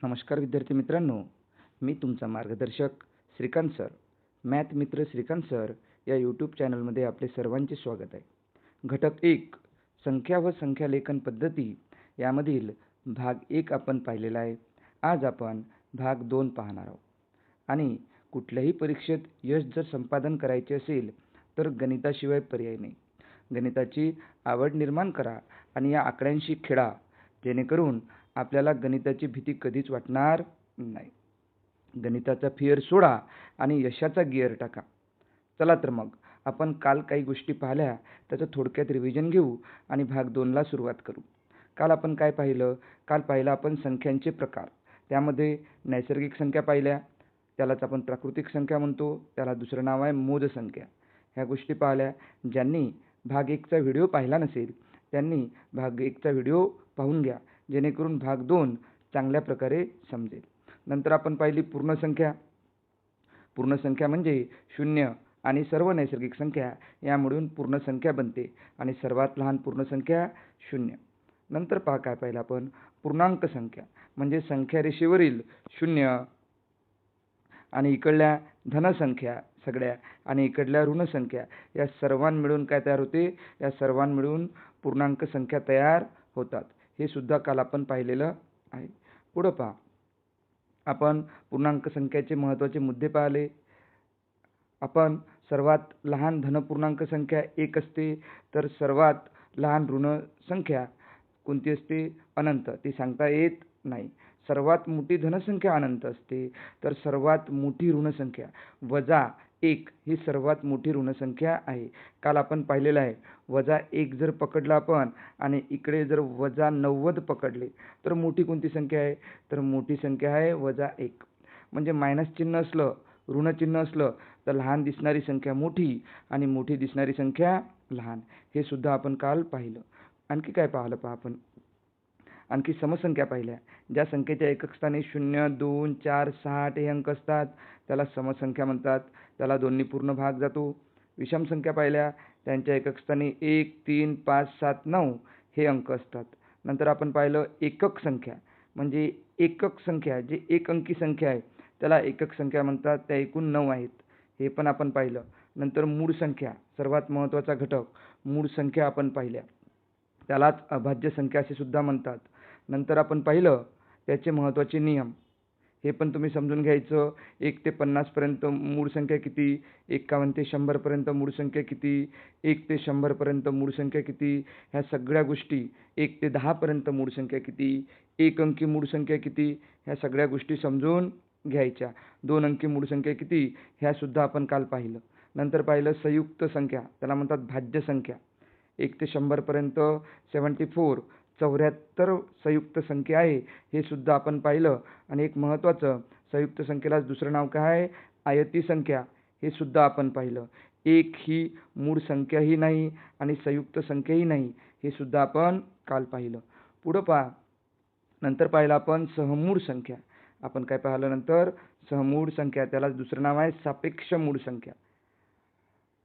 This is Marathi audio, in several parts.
नमस्कार विद्यार्थी मित्रांनो, मी तुमचा मार्गदर्शक श्रीकांत सर. मॅथ मित्र श्रीकांत सर या यूट्यूब चॅनलमध्ये आपले सर्वांचे स्वागत आहे. घटक 1 संख्या व संख्यालेखन पद्धती यामधील भाग 1 आपण पाहिलेला आहे. आज आपण भाग 2 पाहणार आहोत. आणि कुठल्याही परीक्षेत यश जर संपादन करायचे असेल तर गणिताशिवाय पर्याय नाही. गणिताची आवड निर्माण करा आणि या आकड्यांशी खेळा, जेणेकरून आपल्याला गणिताची भीती कधीच वाटणार नाही. गणिताचा फिअर सोडा आणि यशाचा गिअर टाका. चला तर मग आपण काल काही गोष्टी पाहिल्या, त्याचं थोडक्यात रिव्हिजन घेऊ आणि भाग 2ला सुरुवात करू. काल आपण काय पाहिलं? काल पाहिलं आपण संख्यांचे प्रकार. त्यामध्ये नैसर्गिक संख्या पाहिल्या, त्यालाच आपण प्राकृतिक संख्या म्हणतो, त्याला दुसरं नाव आहे मोज संख्या. ह्या गोष्टी पाहिल्या. ज्यांनी भाग 1चा व्हिडिओ पाहिला नसेल त्यांनी भाग 1चा व्हिडिओ पाहून घ्या, जेणेकरून भाग 2 चांगल्या प्रकारे समजेल. नंतर आपण पाहिली पूर्ण संख्या. पूर्ण संख्या म्हणजे शून्य आणि सर्व नैसर्गिक संख्या या मिळून पूर्ण संख्या बनते आणि सर्वात लहान पूर्ण संख्या शून्य. नंतर काय पाहिलं आपण? पूर्णांक संख्या म्हणजे संख्या रेषेवरील शून्य आणि इकडल्या धनसंख्या सगळ्या आणि इकडल्या ऋणसंख्या या सर्वांना मिळून काय तयार होते? या सर्वांना मिळून पूर्णांक संख्या तयार होतात. हे सुद्धा काल आपण पाहिलेलं आहे. पुढं पहा, आपण पूर्णांक संख्येचे महत्त्वाचे मुद्दे पाहिले. आपण सर्वात लहान धनपूर्णांक संख्या 1 असते, तर सर्वात लहान ऋण संख्या कोणती असते? अनंत. ती सांगता येत नाही. सर्वात मोठी धनसंख्या अनंत असते, तर सर्वात मोठी ऋणसंख्या -1 ही सर्वात मोठी ऋणसंख्या आहे. काल आपण पाहिलेलं आहे. -1 जर पकडला आपण आणि इकडे जर -90 पकडले तर मोठी कोणती संख्या आहे? तर मोठी संख्या आहे -1. म्हणजे मायनस चिन्ह असलं, ऋण चिन्ह असलं तर लहान दिसणारी संख्या मोठी आणि मोठी दिसणारी संख्या लहान. हे सुद्धा आपण काल पाहिलं. आणखी काय पाहिलं पहा आपण? आणखी समसंख्या पाहिल्या. ज्या संख्येच्या एकक स्थानी 0, 2, 4, 6, 8 हे अंक असतात त्याला समसंख्या म्हणतात. त्याला दोन्ही पूर्ण भाग जातो. विषम संख्या पाहिल्या. त्यांच्या एकक स्थानी 1, 3, 5, 7, 9 हे अंक असतात. नंतर आपण पाहिलं एकक संख्या म्हणजे एकक संख्या जे एक अंकी संख्या आहे त्याला एकक संख्या म्हणतात. त्या एकूण 9 आहेत. हे पण आपण पाहिलं. नंतर मूळ संख्या सर्वात महत्त्वाचा घटक. मूळ संख्या आपण पाहिल्या. त्यालाच अभाज्य संख्या असे सुद्धा म्हणतात. नंतर आपण पाहिलं त्याचे महत्त्वाचे नियम. हे पण तुम्ही समजून घ्यायचं. 1 ते 50 पर्यंत मूळ संख्या किती? 51 ते 100 पर्यंत मूळ संख्या किती? 1 ते 100 पर्यंत मूळ संख्या किती? ह्या सगळ्या गोष्टी. 1 ते 10 पर्यंत मूळ संख्या किती? एक अंकी मूळ संख्या किती? ह्या सगळ्या गोष्टी समजून घ्यायच्या. 2 अंकी मूळ संख्या किती? ह्या सुद्धा आपण काल पाहिलं. नंतर पाहिलं संयुक्त संख्या, त्याला म्हणतात भाज्य संख्या. 1 ते 100 पर्यंत 74 संयुक्त संख्या आहे. हे सुद्धा आपण पाहिलं. आणि एक महत्त्वाचं, संयुक्त संख्येला दुसरं नाव काय आहे? आयती संख्या. हे सुद्धा आपण पाहिलं. 1 ही मूळ संख्याही नाही आणि संयुक्त संख्याही नाही. हे सुद्धा आपण काल पाहिलं. पुढं पहा. नंतर पाहिलं आपण सहमूळ संख्या. आपण काय पाहिलं नंतर? सहमूळ संख्या. त्याला दुसरं नाव आहे सापेक्ष मूळ संख्या.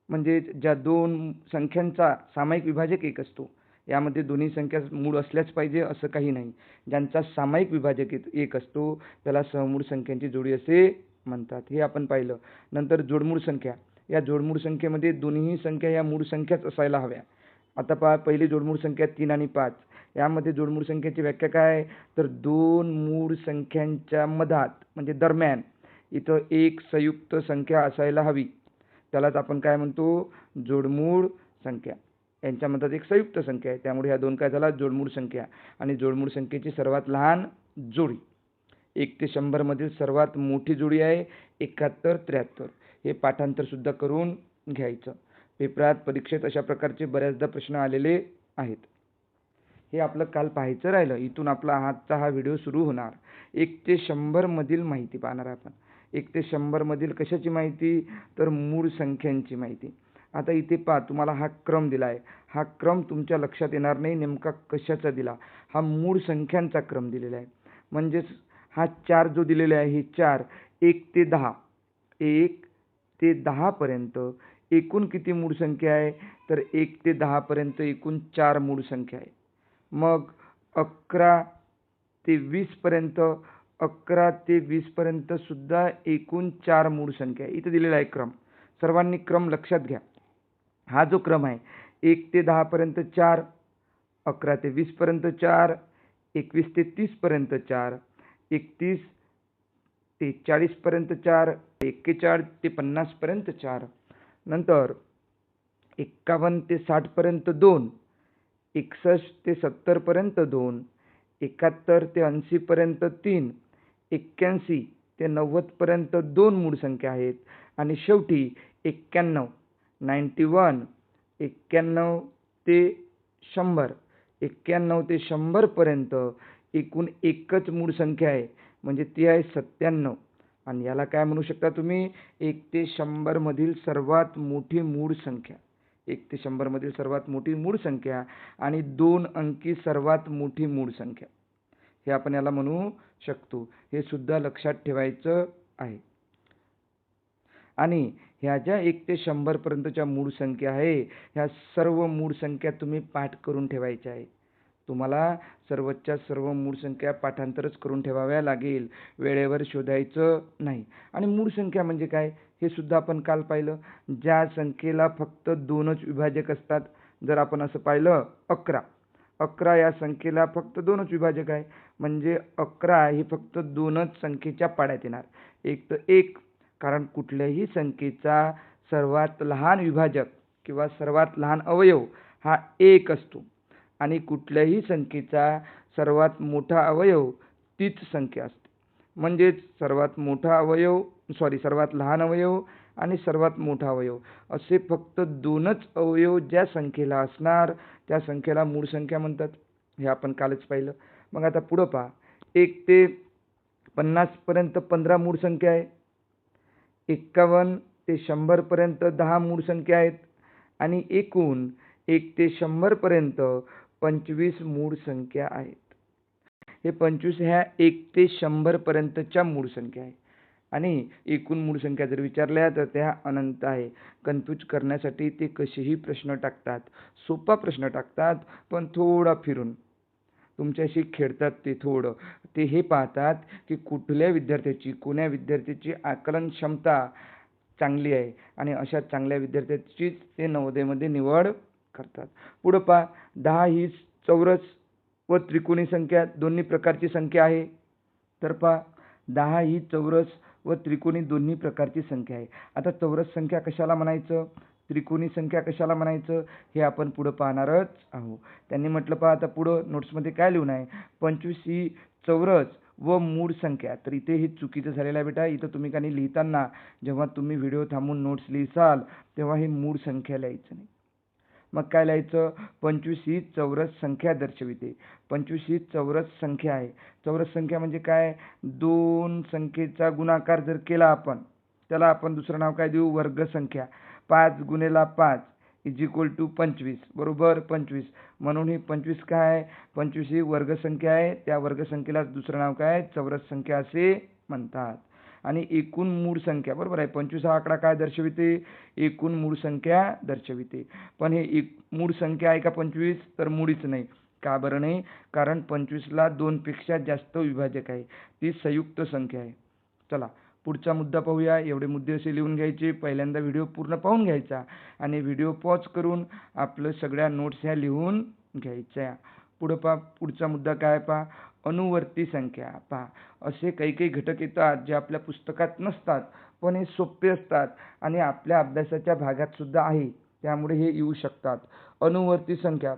म्हणजे ज्या दोन संख्यांचा सामायिक विभाजक 1 असतो. यामध्ये दोन्ही संख्या मूळ असल्याच पाहिजे असं काही नाही. ज्यांचा सामायिक विभाजक 1 असतो त्याला सहमूळ संख्यांची जोडी असे म्हणतात. हे आपण पाहिलं. नंतर जोडमूळ संख्या. या जोडमूळ संख्येमध्ये दोन्ही संख्या या मूळ संख्याच असायला हव्या. आता पहा, पहिली जोडमूळ संख्या 3 आणि 5. यामध्ये जोडमूळ संख्येची व्याख्या काय आहे? तर दोन मूळ संख्यांच्या मधात म्हणजे दरम्यान इथं एक संयुक्त संख्या असायला हवी. त्यालाच आपण काय म्हणतो? जोडमूळ संख्या. यांच्या मधात एक संयुक्त संख्या आहे, त्यामुळे ह्या दोन काय झाला? जोडमूळ संख्या. आणि जोडमूळ संख्येची सर्वात लहान जोडी. 1 ते 100 मधील सर्वात मोठी जोडी आहे 71, 73. हे पाठांतर सुद्धा करून घ्यायचं. पेपरात परीक्षेत अशा प्रकारचे बऱ्याचदा प्रश्न आलेले आहेत. हे आपलं काल पाहायचं राहिलं. इथून आपला आजचा हा व्हिडिओ सुरू होणार. 1 ते 100 मधील माहिती पाहणार आपण. 1 ते 100 मधील कशाची माहिती? तर मूळ संख्यांची माहिती. आता इथे पहा, तुम्हाला हा क्रम दिला आहे. हा क्रम तुमच्या लक्षात येणार नाही नेमका कशाचा दिला. हा मूळ संख्यांचा क्रम दिलेला आहे. म्हणजेच हा 4 जो दिलेला आहे, हे 4 1 ते 10. 1 ते 10 पर्यंत एकूण किती मूळ संख्या आहे? तर 1 ते 10 पर्यंत एकूण 4 मूळ संख्या आहे. मग 11 ते 20 पर्यंत 11 ते 20 पर्यंत सुद्धा एकूण 4 मूळ संख्या आहे. इथे दिलेला आहे क्रम. सर्वांनी क्रम लक्षात घ्या. हा जो क्रम आहे 1 ते 10 पर्यंत 4, 11 ते 20 पर्यंत 4, 21 ते 30 पर्यंत 4, 31 ते 40 पर्यंत 4, 41 ते 50 पर्यंत 4, नंतर 51 ते 60 पर्यंत 2, 61 ते 70 पर्यंत 2, 71 ते 80 पर्यंत 3, 81 ते 90 पर्यंत 2 मूळ संख्या आहेत आणि शेवटी 91, 91 ते 100, 91 ते 100 पर्यंत एकूण एकच मूळ संख्या आहे, म्हणजे ती आहे 97. आणि याला काय म्हणू शकता तुम्ही? 1 ते 100 मधील सर्वात मोठी मूळ संख्या. 1 ते 100 मधील सर्वात मोठी मूळ संख्या आणि 2 अंकी सर्वात मोठी मूळ संख्या, हे आपण याला म्हणू शकतो. हे सुद्धा लक्षात ठेवायचं आहे. आणि ह्या ज्या 1 ते 100 पर्यंतच्या मूळ संख्या आहे, ह्या सर्व मूळ संख्या तुम्ही पाठ करून ठेवायच्या आहे. तुम्हाला सर्वच्या सर्व मूळ संख्या पाठांतरच करून ठेवाव्या लागेल, वेळेवर शोधायचं नाही. आणि मूळ संख्या म्हणजे काय हे सुद्धा आपण काल पाहिलं. ज्या संख्येला फक्त 2च विभाजक असतात. जर आपण असं पाहिलं 11, 11 या संख्येला फक्त 2च विभाजक आहे, म्हणजे 11 ही फक्त 2च संख्येच्या पाड्यात येणार. एक तर 1, कारण कुठल्याही संख्येचा सर्वात लहान विभाजक किंवा सर्वात लहान अवयव हा 1 असतो आणि कुठल्याही संख्येचा सर्वात मोठा अवयव तीच संख्या असते. म्हणजेच सर्वात लहान अवयव आणि सर्वात मोठा अवयव असे फक्त 2च अवयव ज्या संख्येला असणार त्या संख्येला मूळ संख्या म्हणतात. हे आपण कालच पाहिलं. मग आता पुढं पहा. 1 ते 50 पर्यंत 15 मूळ संख्या आहे. 51 ते 100 पर्यंत 10 मूळ संख्या आहेत आणि एकूण 1 ते 100 पर्यंत 25 मूळ संख्या आहेत. हे 25 ह्या 1 ते 100 पर्यंतच्या मूळ संख्या आहे आणि एकूण मूळ संख्या जर विचारल्या तर त्या अनंत आहे. कन्फ्यूज करण्यासाठी ते कसेही प्रश्न टाकतात, सोपा प्रश्न टाकतात, पण थोडा फिरून तुमच्याशी खेळतात. ते हे पाहतात की कोण्या विद्यार्थ्याची आकलन क्षमता चांगली आहे आणि अशा चांगल्या विद्यार्थ्याची ते नवोदयमध्ये निवड करतात. पुढे पहा. 10 ही चौरस व त्रिकोणी संख्या दोन्ही प्रकारची संख्या आहे. तर पहा 10 ही चौरस व त्रिकोणी दोन्ही प्रकारची संख्या आहे. आता चौरस संख्या कशाला म्हणायचं, त्रिकोणी संख्या कशाला म्हणायचं हे आपण पुढे पाहणारच आहोत. त्यांनी म्हटलं पहा आता पुढं नोट्समध्ये काय लिहून आहे, 25 ही चौरस व मूळ संख्या. तर इथे हे चुकीचं झालेलं आहे बेटा. इथं तुम्ही काही लिहिताना जेव्हा तुम्ही व्हिडिओ थांबून नोट्स लिहिसाल तेव्हा हे मूळ संख्या लिहायचं नाही. मग काय लिहायचं, 25 ही चौरस संख्या दर्शविते. 25 ही चौरस संख्या आहे. चौरस संख्या म्हणजे काय, 2 संख्येचा गुणाकार जर केला आपण त्याला आपण दुसरं नाव काय देऊ, वर्ग संख्या. 5 गुणिले 5 = 25 बरोबर 25. म्हणून ही 25 काय आहे, 25 ही वर्ग संख्या आहे. त्या वर्ग संख्येला दुसरं नाव काय, चौरस संख्या असे म्हणतात. आणि एकूण मूळ संख्या बरोबर आहे. 25 हा आकडा काय दर्शविते, एकूण मूळ संख्या दर्शविते. पण हे एक मूळ संख्या आहे का 25, तर मुळीच नाही. का बरं नाही, कारण 25ला 2 पेक्षा जास्त विभाजक आहे, ती संयुक्त संख्या आहे. चला पुढचा मुद्दा पाहूया. एवढे मुद्दे असे लिहून घ्यायचे. पहिल्यांदा व्हिडिओ पूर्ण पाहून घ्यायचा आणि व्हिडिओ पॉज करून आपलं सगळ्या नोट्स ह्या लिहून घ्यायच्या. पुढं पहा. पुढचा मुद्दा काय पहा, अनुवर्ती संख्या. पहा असे काही घटक येतात जे आपल्या पुस्तकात नसतात पण हे सोपे असतात आणि आपल्या अभ्यासाच्या भागात सुद्धा आहे, त्यामुळे हे येऊ शकतात. अनुवर्ती संख्या,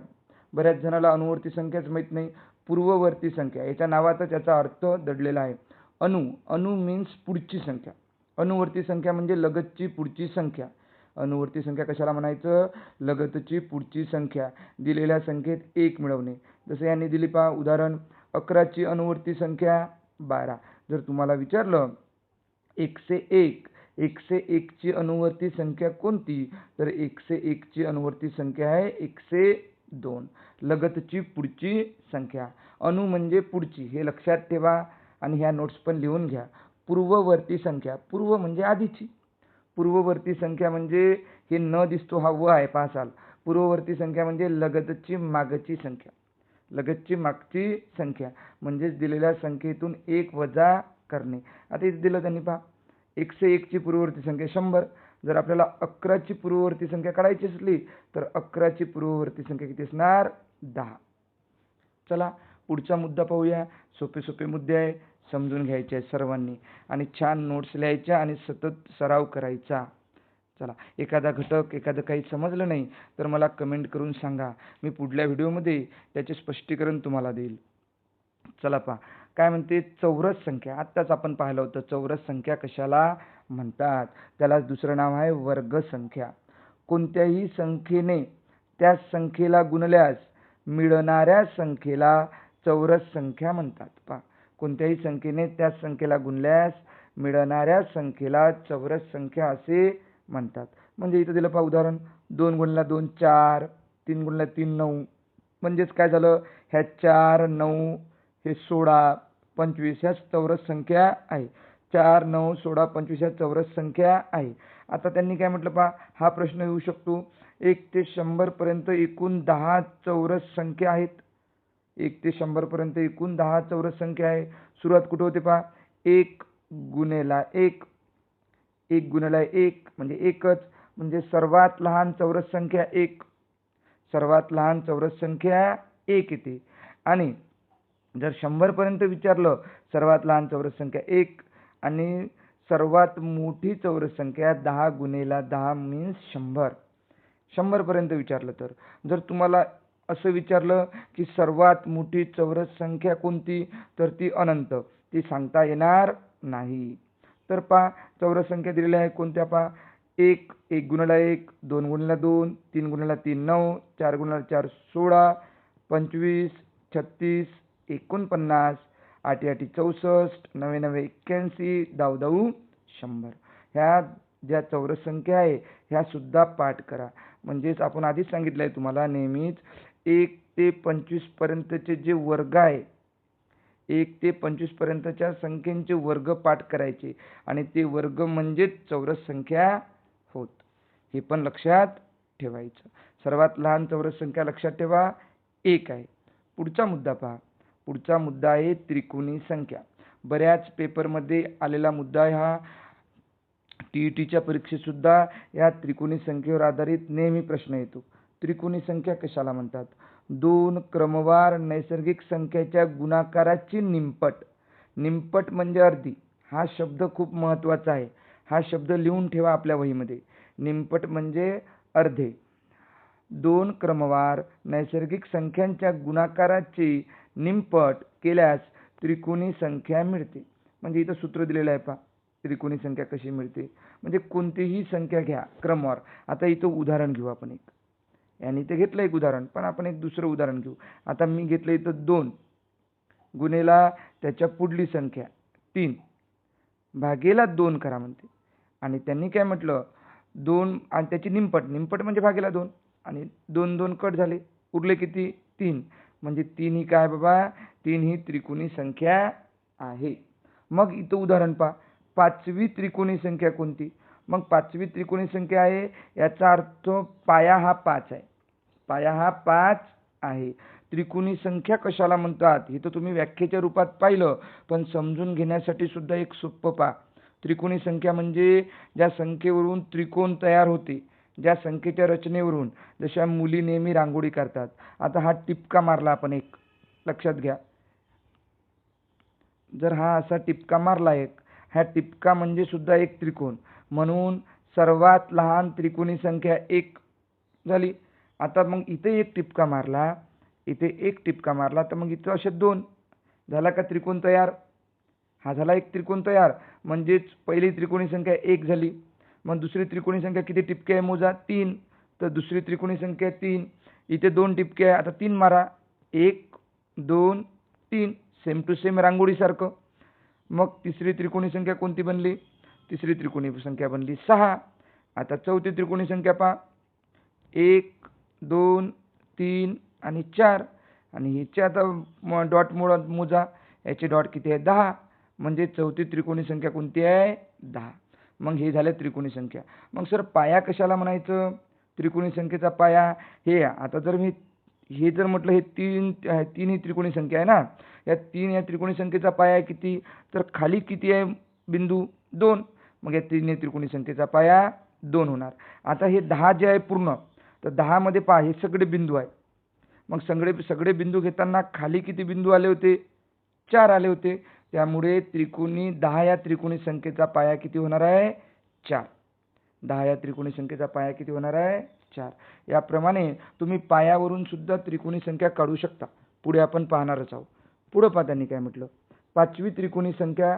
बऱ्याच जणाला अनुवर्ती संख्याच माहीत नाही. पूर्ववर्ती संख्या, याच्या नावातच याचा अर्थ दडलेला आहे. अनु मीन्स पुढची संख्या. अनुवर्ती संख्या म्हणजे लगतची पुढची संख्या. अनुवर्ती संख्या कशाला म्हणायचं, लगतची पुढची संख्या. दिलेल्या संख्येत 1 मिळवणे. जसं यांनी दिली पहा उदाहरण, 11 ची अनुवर्ती संख्या 12. जर तुम्हाला विचारलं 101 ची अनुवर्ती संख्या कोणती, तर 101 ची अनुवर्ती संख्या आहे 102. लगतची पुढची संख्या. अनु म्हणजे पुढची, हे लक्षात ठेवा आणि ह्या नोट्स पण लिहून घ्या. पूर्ववर्ती संख्या, पूर्व म्हणजे आधीची. पूर्ववर्ती संख्या म्हणजे हे न दिसतो हा व आहे पासाल. पूर्ववर्ती संख्या म्हणजे लगतची मागची संख्या. लगतची मागची संख्या म्हणजेच दिलेल्या संख्येतून 1 वजा करणे. आता इथे दिलं त्यांनी पहा 101 ची पूर्ववर्ती संख्या 100. जर आपल्याला 11 ची पूर्ववर्ती संख्या काढायची असली तर 11 ची पूर्ववर्ती संख्या किती असणार? 10. चला पुढचा मुद्दा पाहूया. सोपे सोपे मुद्दे आहे, समजून घ्यायचे आहे सर्वांनी आणि छान नोट्स लिहायच्या आणि सतत सराव करायचा. चला, एखादा घटक एखादं काही समजलं नाही तर मला कमेंट करून सांगा. मी पुढल्या व्हिडिओमध्ये त्याचे स्पष्टीकरण तुम्हाला देईल. चला पहा काय म्हणते, चौरस संख्या. आत्ताच आपण पाहिलं होतं चौरस संख्या कशाला म्हणतात. त्याला दुसरं नाव आहे वर्ग संख्या. कोणत्याही संख्येने त्या संख्येला गुणल्यास मिळणाऱ्या संख्येला चौरस संख्या म्हणतात. पहा, कोणत्याही संख्येने त्या संख्येला गुणल्यास मिळणाऱ्या संख्येला चौरस संख्या असे म्हणतात. म्हणजे इथं दिलं पहा उदाहरण, 2 गुणिले 2 4, 3 गुणिले 3 9. म्हणजेच काय झालं, ह्या 4 9 हे 16 25 ह्या चौरस संख्या आहे. 4 9 16 25 ह्या चौरस संख्या आहे. आता त्यांनी काय म्हटलं पहा, हा प्रश्न येऊ शकतो 1 ते 100 पर्यंत एकूण 10 चौरस संख्या आहेत. 1 ते 100 पर्यंत एकूण 10 चौरस संख्या आहे. सुरुवात कुठे होते पहा, 1 गुणिले 1, 1 गुणिले 1 म्हणजे एकच, म्हणजे सर्वात लहान चौरस संख्या 1. सर्वात लहान चौरस संख्या 1 येते. आणि जर 100 पर्यंत विचारलं, सर्वात लहान चौरस संख्या 1 आणि सर्वात मोठी चौरस संख्या 10 गुणिले 10 मीन्स 100. 100 पर्यंत विचारलं तर. जर तुम्हाला असं विचारलं की सर्वात मोठी चौरस संख्या कोणती, तर ती अनंत, ती सांगता येणार नाही. तर पहा चौरस संख्या दिलेल्या आहे कोणत्या पहा, 1 1 गुणिले 1 2 गुणिले 2 3 गुणिले 3 9 4 गुणिले 4 16 25 36 49 8 8 64 9 9 81 10 10 100. ह्या ज्या चौरस संख्या आहे ह्या सुद्धा पाठ करा. म्हणजेच आपण आधीच सांगितलं आहे तुम्हाला, नेहमीच 1 ते 25 पर्यंतचे जे वर्ग आहे, 1 ते 25 पर्यंतच्या संख्येचे वर्ग पाठ करायचे आणि ते वर्ग म्हणजेच चौरस संख्या होत. हे पण लक्षात ठेवायचं. सर्वात लहान चौरस संख्या लक्षात ठेवा 1 आहे. पुढचा मुद्दा पहा. पुढचा मुद्दा आहे त्रिकोणी संख्या. बऱ्याच पेपरमध्ये आलेला मुद्दा आहे हा. टीईटीच्या परीक्षेत सुद्धा या त्रिकोणी संख्येवर आधारित नेहमी प्रश्न येतो. त्रिकोणी संख्या कशाला म्हणतात? 2 क्रमवार नैसर्गिक संख्येच्या गुणाकाराची निमपट. निमपट म्हणजे अर्धी. हा शब्द खूप महत्त्वाचा आहे. हा शब्द लिहून ठेवा आपल्या वहीमध्ये. निमपट म्हणजे अर्धे. 2 क्रमवार नैसर्गिक संख्यांच्या गुणाकाराची निमपट केल्यास त्रिकोणी संख्या मिळते. म्हणजे इथं सूत्र दिलेलं आहे पहा, त्रिकोणी संख्या कशी मिळते. म्हणजे कोणतीही संख्या घ्या क्रमवार. आता इथं उदाहरण घेऊ आपण एक. यांनी ते घेतलं एक उदाहरण, पण आपण एक दुसरं उदाहरण घेऊ. आता मी घेतलं इथं 2 गुणिला त्याच्या पुढली संख्या 3 भागेला 2 करा म्हणते. आणि त्यांनी काय म्हटलं, 2 आणि त्याची निमपट. निमपट म्हणजे भागेला 2 आणि 2 2 कट झाले, उरले किती 3. म्हणजे 3 ही काय बाबा, 3 ही त्रिकोणी संख्या आहे. मग इथं उदाहरण पहा, 5वी त्रिकोणी संख्या कोणती? मग 5वी त्रिकोणी संख्या आहे, याचा अर्थ पाया हा 5 आहे. पाया हा 5 आहे. त्रिकोणी संख्या कशाला म्हणतात हे तर तुम्ही व्याख्येच्या रूपात पाहिलं, पण समजून घेण्यासाठी सुद्धा एक सोपं पहा. त्रिकोणी संख्या म्हणजे ज्या संख्येवरून त्रिकोण तयार होते, ज्या संख्येच्या रचनेवरून. जशा मुली नेहमी रांगोळी करतात. आता हा टिपका मारला आपण एक, लक्षात घ्या. जर हा असा टिपका मारला एक, हा टिपका म्हणजे सुद्धा एक त्रिकोण. म्हणून सर्वात लहान त्रिकोणी संख्या 1 झाली. आता मग इथे एक टिपका मारला, इथे एक टिपका मारला, तर मग इथं असे 2 झाला का त्रिकोण तयार. हा झाला एक त्रिकोण तयार. म्हणजेच पहिली त्रिकोणी संख्या 1 झाली. मग दुसरी त्रिकोणी संख्या किती टिपके आहे मोजा, 3. तर दुसरी त्रिकोणी संख्या 3. इथे 2 टिपके आहे. आता 3 मारा, 1 2 3, सेम टू सेम रांगोळीसारखं. मग तिसरी त्रिकोणी संख्या कोणती बनली? तिसरी त्रिकोणी संख्या बनली 6. आता चौथी त्रिकोणी संख्या पहा, 1 2 3 आणि 4. आणि हिचे आता डॉट मोजा, याचे डॉट किती आहे 10. म्हणजे चौथी त्रिकोणी संख्या कोणती आहे 10. मग हे झाले त्रिकोणी संख्या. मग सर पाया कशाला म्हणायचं? त्रिकोणी संख्येचा पाया हे. आता जर मी हे जर म्हटलं हे तीन ही त्रिकोणी संख्या आहे ना, या तीन या त्रिकोणी संख्येचा पाया किती, तर खाली किती आहे बिंदू 2, मग या तीन त्रिकोणी संख्येचा पाया 2 होणार. आता हे 10 जे आहे पूर्ण, तर 10 मध्ये पहा हे सगळे बिंदू आहे. मग सगळे बिंदू घेताना खाली किती बिंदू आले होते, 4 आले होते. त्यामुळे 10 या त्रिकोणी संख्येचा पाया किती होणार आहे, 4. 10 या त्रिकोणी संख्येचा पाया किती होणार आहे, 4. याप्रमाणे तुम्ही पायावरून सुद्धा त्रिकोणी संख्या काढू शकता. पुढे आपण पाहणारच आहोत. पुढे पहा त्यांनी काय म्हटलं, 5वी त्रिकोणी संख्या.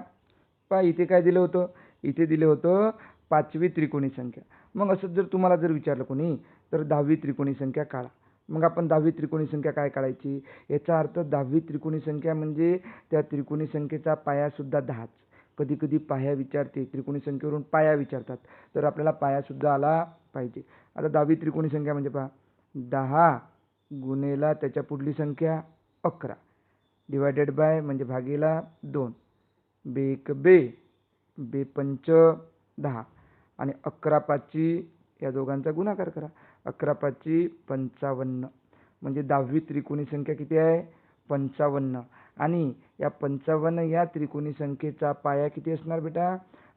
पहा इथे काय दिलं होतं, इथे दिलं होतं 5वी त्रिकोणी संख्या. मग असं जर तुम्हाला विचारलं कोणी, तर 10वी त्रिकोणी संख्या काढा. मग आपण 10वी त्रिकोणी संख्या काय काढायची, याचा अर्थ 10वी त्रिकोणी संख्या म्हणजे त्या त्रिकोणी संख्येचा पाया सुद्धा 10च. कधी कधी पाया विचारते, त्रिकोणी संख्येवरून पाया विचारतात, तर आपल्याला पाया सुद्धा आला पाहिजे. आता 10वी त्रिकोणी संख्या म्हणजे पहा 10 गुणेला त्याच्या पुढली संख्या 11 डिवायडेड बाय म्हणजे भागीला 2, बेक बे, बे पंच 10 आणि 11 पाची या दोघांचा गुणाकार करा. 11 पाची 55 म्हणजे 10वी त्रिकोणी संख्या किती आहे, 55. आणि या 55 या त्रिकोणी संख्येचा पाया किती असणार बेटा,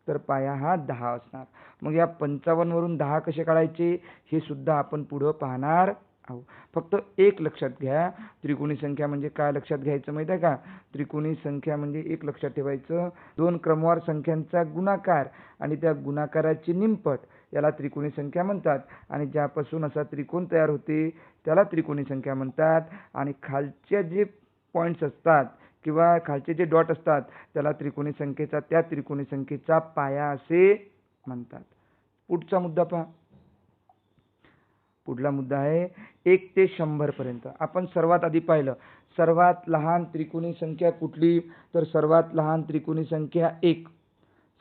तर पाया हा 10 असणार. मग या 55 वरून 10 कसे काढायचे हे सुद्धा आपण पुढे पाहणार आहोत. फक्त एक लक्षात घ्या, त्रिकोणी संख्या म्हणजे काय लक्षात घ्यायचं माहिती आहे का, त्रिकोणी संख्या म्हणजे एक लक्षात ठेवायचं, दोन क्रमवार संख्यांचा गुणाकार आणि त्या गुणाकाराची निमपट याला त्रिकोणी संख्या म्हणतात. आणि ज्यापासून असा त्रिकोण तयार होते त्याला त्रिकोणी संख्या म्हणतात. आणि खालचे जे पॉईंट्स असतात किंवा खालचे जे डॉट असतात त्याला त्रिकोणी संख्येचा त्या त्रिकोणी संख्येचा पाया असे म्हणतात. पुढचा मुद्दा पहा. पुढला मुद्दा आहे 1 ते 100 पर्यंत. आपण सर्वात आधी पाहिलं सर्वात लहान त्रिकोणी संख्या कुठली, तर सर्वात लहान त्रिकोणी संख्या 1.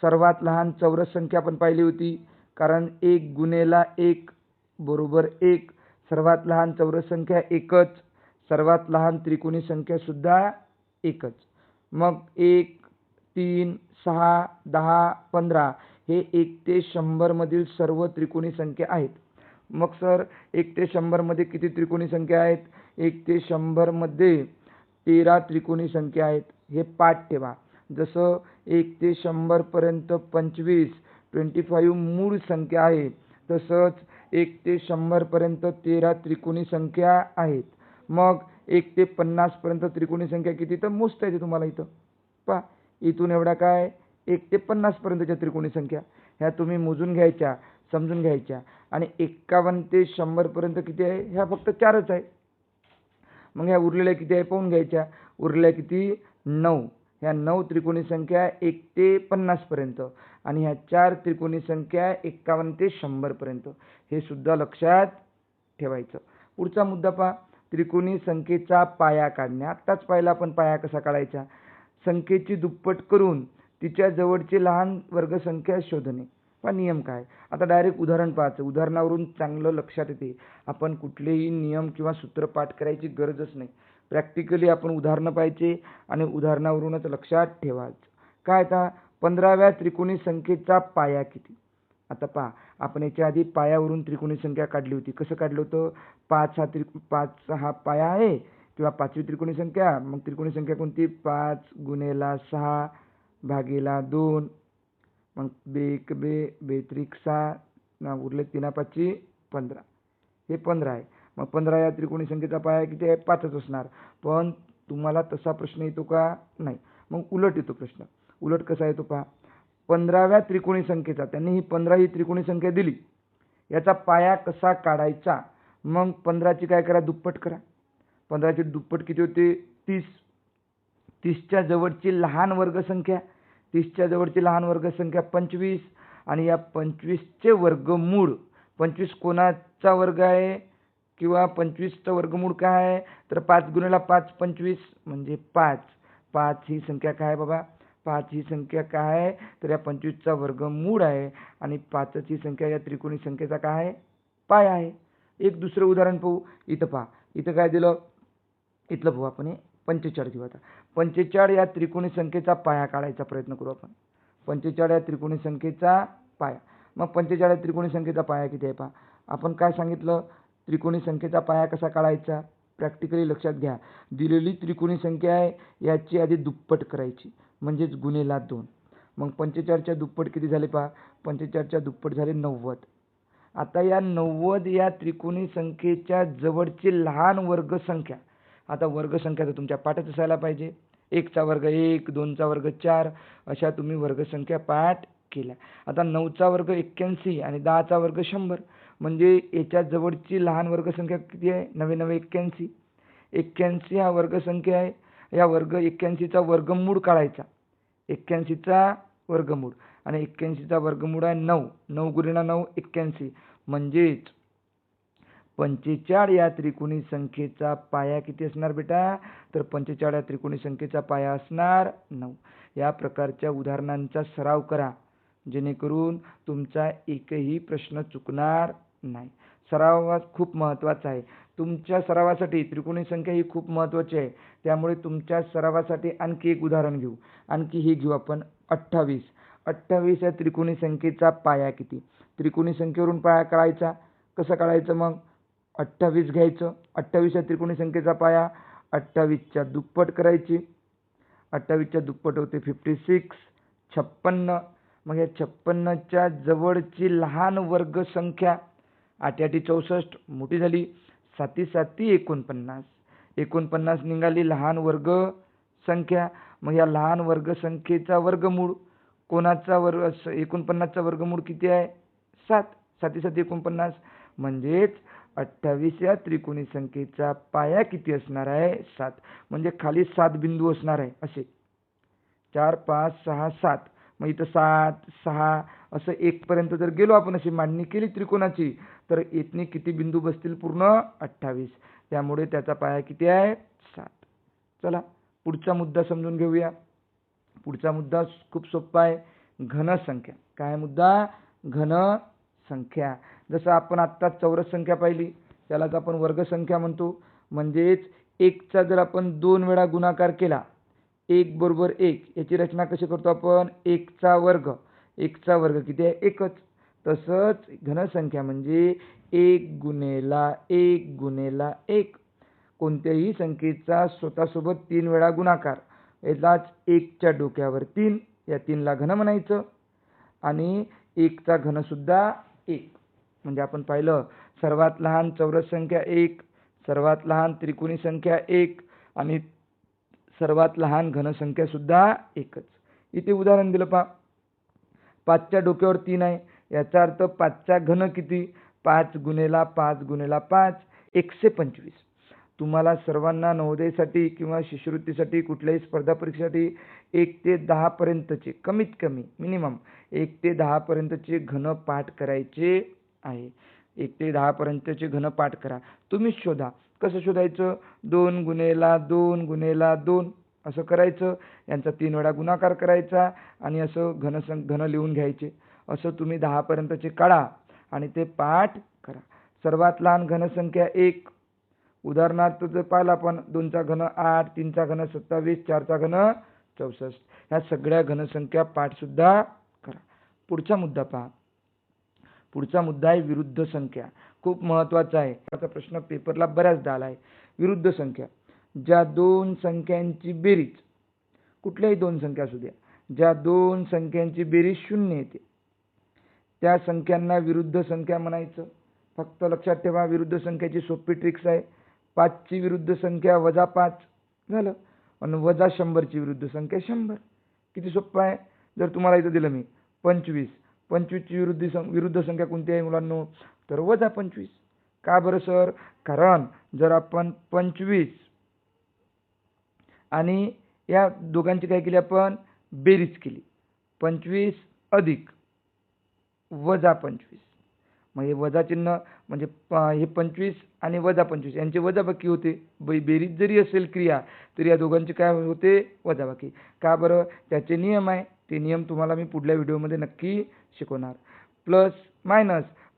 सर्वात लहान चौरस संख्या आपण पाहिली होती, कारण 1 गुणेला 1 बरोबर 1. सर्वात लहान चौरस संख्या 1च. सर्वात लहान त्रिकोणी संख्या सुद्धा 1च. मग 1, 3, 6, 10, 15 हे 1 ते 100 मधील सर्व त्रिकोणी संख्या आहेत. मग सर 1 ते 100 मध्ये किती त्रिकोणी संख्या आहेत, 1 ते 100 मध्ये 13 त्रिकोणी संख्या आहेत. हे पाठ ठेवा. जसं 1 ते 100 पर्यंत 25 मूळ संख्या आहे, तसंच 1 ते 100 पर्यंत 13 त्रिकोणी संख्या आहेत. मग 1 ते 50 पर्यंत त्रिकोणी संख्या किती, तर मोजता येते तुम्हाला इथं. पहा इथून एवढा काय 1 ते 50 पर्यंतच्या त्रिकोणी संख्या ह्या तुम्ही मोजून घ्यायच्या, समजून घ्यायच्या. आणि 51 ते 100 पर्यंत किती आहे, ह्या फक्त 4च आहे. मग ह्या उरलेल्या किती आहे पाहून घ्यायच्या. उरलेल्या किती, 9. ह्या 9 त्रिकोणी संख्या 1 ते 50 पर्यंत आणि ह्या 4 त्रिकोणी संख्या 51 ते 100 पर्यंत. हे सुद्धा लक्षात ठेवायचं. पुढचा मुद्दा पहा, त्रिकोणी संख्येचा पाया काढणे. आत्ताच पाहिला आपण पाया कसा काढायचा. संख्येची दुप्पट करून तिच्या जवळची लहान वर्गसंख्या शोधणे. हा नियम काय, आता डायरेक्ट उदाहरण पाहायचं. उदाहरणावरून चांगलं लक्षात येते. आपण कुठलेही नियम किंवा सूत्र पाठ करायची गरजच नाही. प्रॅक्टिकली आपण उदाहरणं पाहायचे आणि उदाहरणावरूनच लक्षात ठेवायचं. काय आता 15व्या त्रिकोणी संख्येचा पाया किती. आता पहा आपण याच्या आधी पायावरून त्रिकोणी संख्या काढली होती. कसं काढलं होतं, 5 हा पाया आहे किंवा 5वी त्रिकोणी संख्या. मग त्रिकोणी संख्या कोणती, 5 गुणेला 6 भागीला 2, मग बेक बे, बेत्रिक 6 उरले 3 पाची 15. हे 15 आहे. मग 15 या त्रिकोणी संख्येचा पाया किती आहे, 5च असणार. पण तुम्हाला तसा प्रश्न येतो का, नाही. मग उलट येतो प्रश्न. उलट कसा येतो पहा, 15व्या त्रिकोणी संख्येचा, त्यांनी ही 15 ही त्रिकोणी संख्या दिली, याचा पाया कसा काढायचा. मग 15ची काय करा, दुप्पट करा. 15ची दुप्पट किती होते, 30. 30च्या जवळची लहान वर्गसंख्या, 30च्या जवळची लहान वर्गसंख्या 25 आणि या 25चे वर्गमूळ. 25 कोणाचा वर्ग आहे किंवा 25चा वर्गमूळ काय आहे, तर 5 गुणिला 5 25 म्हणजे 5. 5 ही संख्या काय आहे बाबा, 5 ही संख्या काय आहे, तर या 25चा वर्गमूळ आहे आणि 5 ही संख्या या त्रिकोणी संख्येचा काय आहे, पाया आहे. एक दुसरं उदाहरण पाहू. इथं पहा, इथं काय दिलं, इथलं पाहू आपण. हे 45 घेऊ. आता 45 या त्रिकोणी संख्येचा पाया काढायचा प्रयत्न करू आपण. 45 या त्रिकोणी संख्येचा पाया. मग 45 या त्रिकोणी संख्येचा पाया किती आहे पहा. आपण काय सांगितलं, त्रिकोणी संख्येचा पाया कसा काढायचा, प्रॅक्टिकली लक्षात घ्या. दिलेली त्रिकोणी संख्या आहे याची आधी दुप्पट करायची म्हणजेच गुणेला 2. मग 45च्या दुप्पट किती झाले पहा. 45च्या दुप्पट झाले 90. आता या 90 या त्रिकोणी संख्येच्या जवळची लहान वर्ग संख्या. आता वर्ग संख्या तर तुमच्या पाठात असायला पाहिजे. 1चा वर्ग 1, 2चा वर्ग 4 अशा तुम्ही वर्ग संख्या पाठ केल्या. आता 9चा वर्ग 81 आणि 10चा वर्ग 100 म्हणजे याच्या जवळची लहान वर्ग संख्या किती आहे. 81. 81 हा वर्ग संख्या आहे. या वर्ग 81चा वर्गमूळ काढायचा. 81चा वर्गमूळ आणि 81चा वर्गमूळ आहे 9. 9 गुणिले 9 81 म्हणजेच 45 या त्रिकोणी संख्येचा पाया किती असणार बेटा. तर 45 या त्रिकोणी संख्येचा पाया असणार 9. या प्रकारच्या उदाहरणांचा सराव करा जेणेकरून तुमचा एकही प्रश्न चुकणार नाही. सराव खूप महत्त्वाचा आहे. तुमच्या सरावासाठी त्रिकोणी संख्या ही खूप महत्त्वाची आहे. त्यामुळे तुमच्या सरावासाठी आणखी एक उदाहरण घेऊ. आणखी हे घेऊ आपण 28. 28 या त्रिकोणी संख्येचा पाया किती. त्रिकोणी संख्येवरून पाया काढायचा. कसं काढायचं मग. 28 घ्यायचं. 28 या त्रिकोणी संख्येचा पाया 28च्या दुप्पट करायची. 28च्या दुप्पट होते 56. 56. मग या 56च्या जवळची लहान वर्ग संख्या 8 8 64 मोठी झाली. 7 7 49. 49 निघाली लहान वर्ग संख्या. मग या लहान वर्ग संख्येचा वर्गमूळ. कोणाचा वर्ग 49चा वर्गमूळ किती आहे 7. 7 7 49 म्हणजेच 28 या त्रिकोणी संख्येचा पाया किती असणार आहे 7. म्हणजे खाली 7 बिंदू असणार आहे असे 4 5 6 7. मग इथं 7 6 असं 1 पर्यंत जर गेलो आपण अशी मांडणी केली त्रिकोणाची तर इथने किती बिंदू बसतील पूर्ण 28. त्यामुळे त्याचा पाया किती आहे 7. चला पुढचा मुद्दा समजून घेऊया. पुढचा मुद्दा खूप सोपा आहे. घन संख्या. काय मुद्दा. घन संख्या. जसं आपण आत्ता चौरस संख्या पाहिली त्यालाच आपण वर्ग संख्या म्हणतो. म्हणजेच 1चा जर आपण 2 वेळा गुणाकार केला 1 बरोबर 1 याची रचना कशी करतो आपण 1चा वर्ग. 1चा वर्ग किती आहे 1च. तसंच घनसंख्या म्हणजे 1 गुणेला 1 गुणेला 1. कोणत्याही संख्येचा स्वतःसोबत 3 वेळा गुणाकार यालाच 1च्या डोक्यावर 3 या 3ला घन म्हणायचं. आणि 1चा घन सुद्धा 1. म्हणजे आपण पाहिलं सर्वात लहान चौरस संख्या 1, सर्वात लहान त्रिकोणी संख्या 1 आणि सर्वात लहान घनसंख्या सुद्धा 1च. इथे उदाहरण दिलं पहा. 5च्या डोक्यावर 3 आहे. याचा अर्थ 5चा घन किती. 5 गुणेला 5 गुणेला 5 125. तुम्हाला सर्वांना नवोदयसाठी किंवा शिष्यवृत्तीसाठी कुठल्याही स्पर्धा परीक्षेसाठी 1 ते 10 पर्यंतचे कमीत कमी मिनिमम 1 ते 10 पर्यंतचे घन पाठ करायचे आहे. 1 ते 10 पर्यंतचे घन पाठ करा. तुम्हीच शोधा. कसं शोधायचं. 2 गुणेला 2 गुणेला 2 असं करायचं. यांचा 3 वेळा गुणाकार करायचा आणि असं घन लिहून घ्यायचे. असं तुम्ही 10 पर्यंतचे काढा आणि ते पाठ करा. सर्वात लहान घनसंख्या 1. उदाहरणार्थ जर पाहिलं आपण 2चा घन 8, 3चा घन 27, 4चा घन 64. ह्या सगळ्या घनसंख्या पाठ सुद्धा करा. पुढचा मुद्दा पहा. पुढचा मुद्दा आहे विरुद्ध संख्या. खूप महत्त्वाचा आहे. याचा प्रश्न पेपरला बऱ्याचदा आला आहे. विरुद्ध संख्या. ज्या दोन संख्यांची बेरीज कुठल्याही दोन संख्या असू द्या ज्या दोन संख्यांची बेरीज 0 येते त्या संख्यांना विरुद्ध संख्या म्हणायचं. फक्त लक्षात ठेवा विरुद्ध संख्येची सोपी ट्रिक्स आहे. 5 ची विरुद्ध संख्या -5 झालं आणि -100 ची विरुद्ध संख्या 100. किती सोपं आहे. जर तुम्हाला इथं दिलं मी 25 ची विरुद्ध संख्या कोणती आहे मुलांनो तर -25. का बरं सर. कारण जर आपण 25 आणि या दोघांची काय केली आपण बेरीज केली 25 अधिक -25 मग हे वजा चिन्ह म्हणजे हे 25 आणि -25 यांचे वजाबाकी होते. बेरीज जरी असेल क्रिया तरी या दोघांचे काय होते वजाबाकी. का बरं त्याचे नियम आहे. ते नियम तुम्हाला मी पुढल्या व्हिडिओमध्ये नक्की शिकवणार.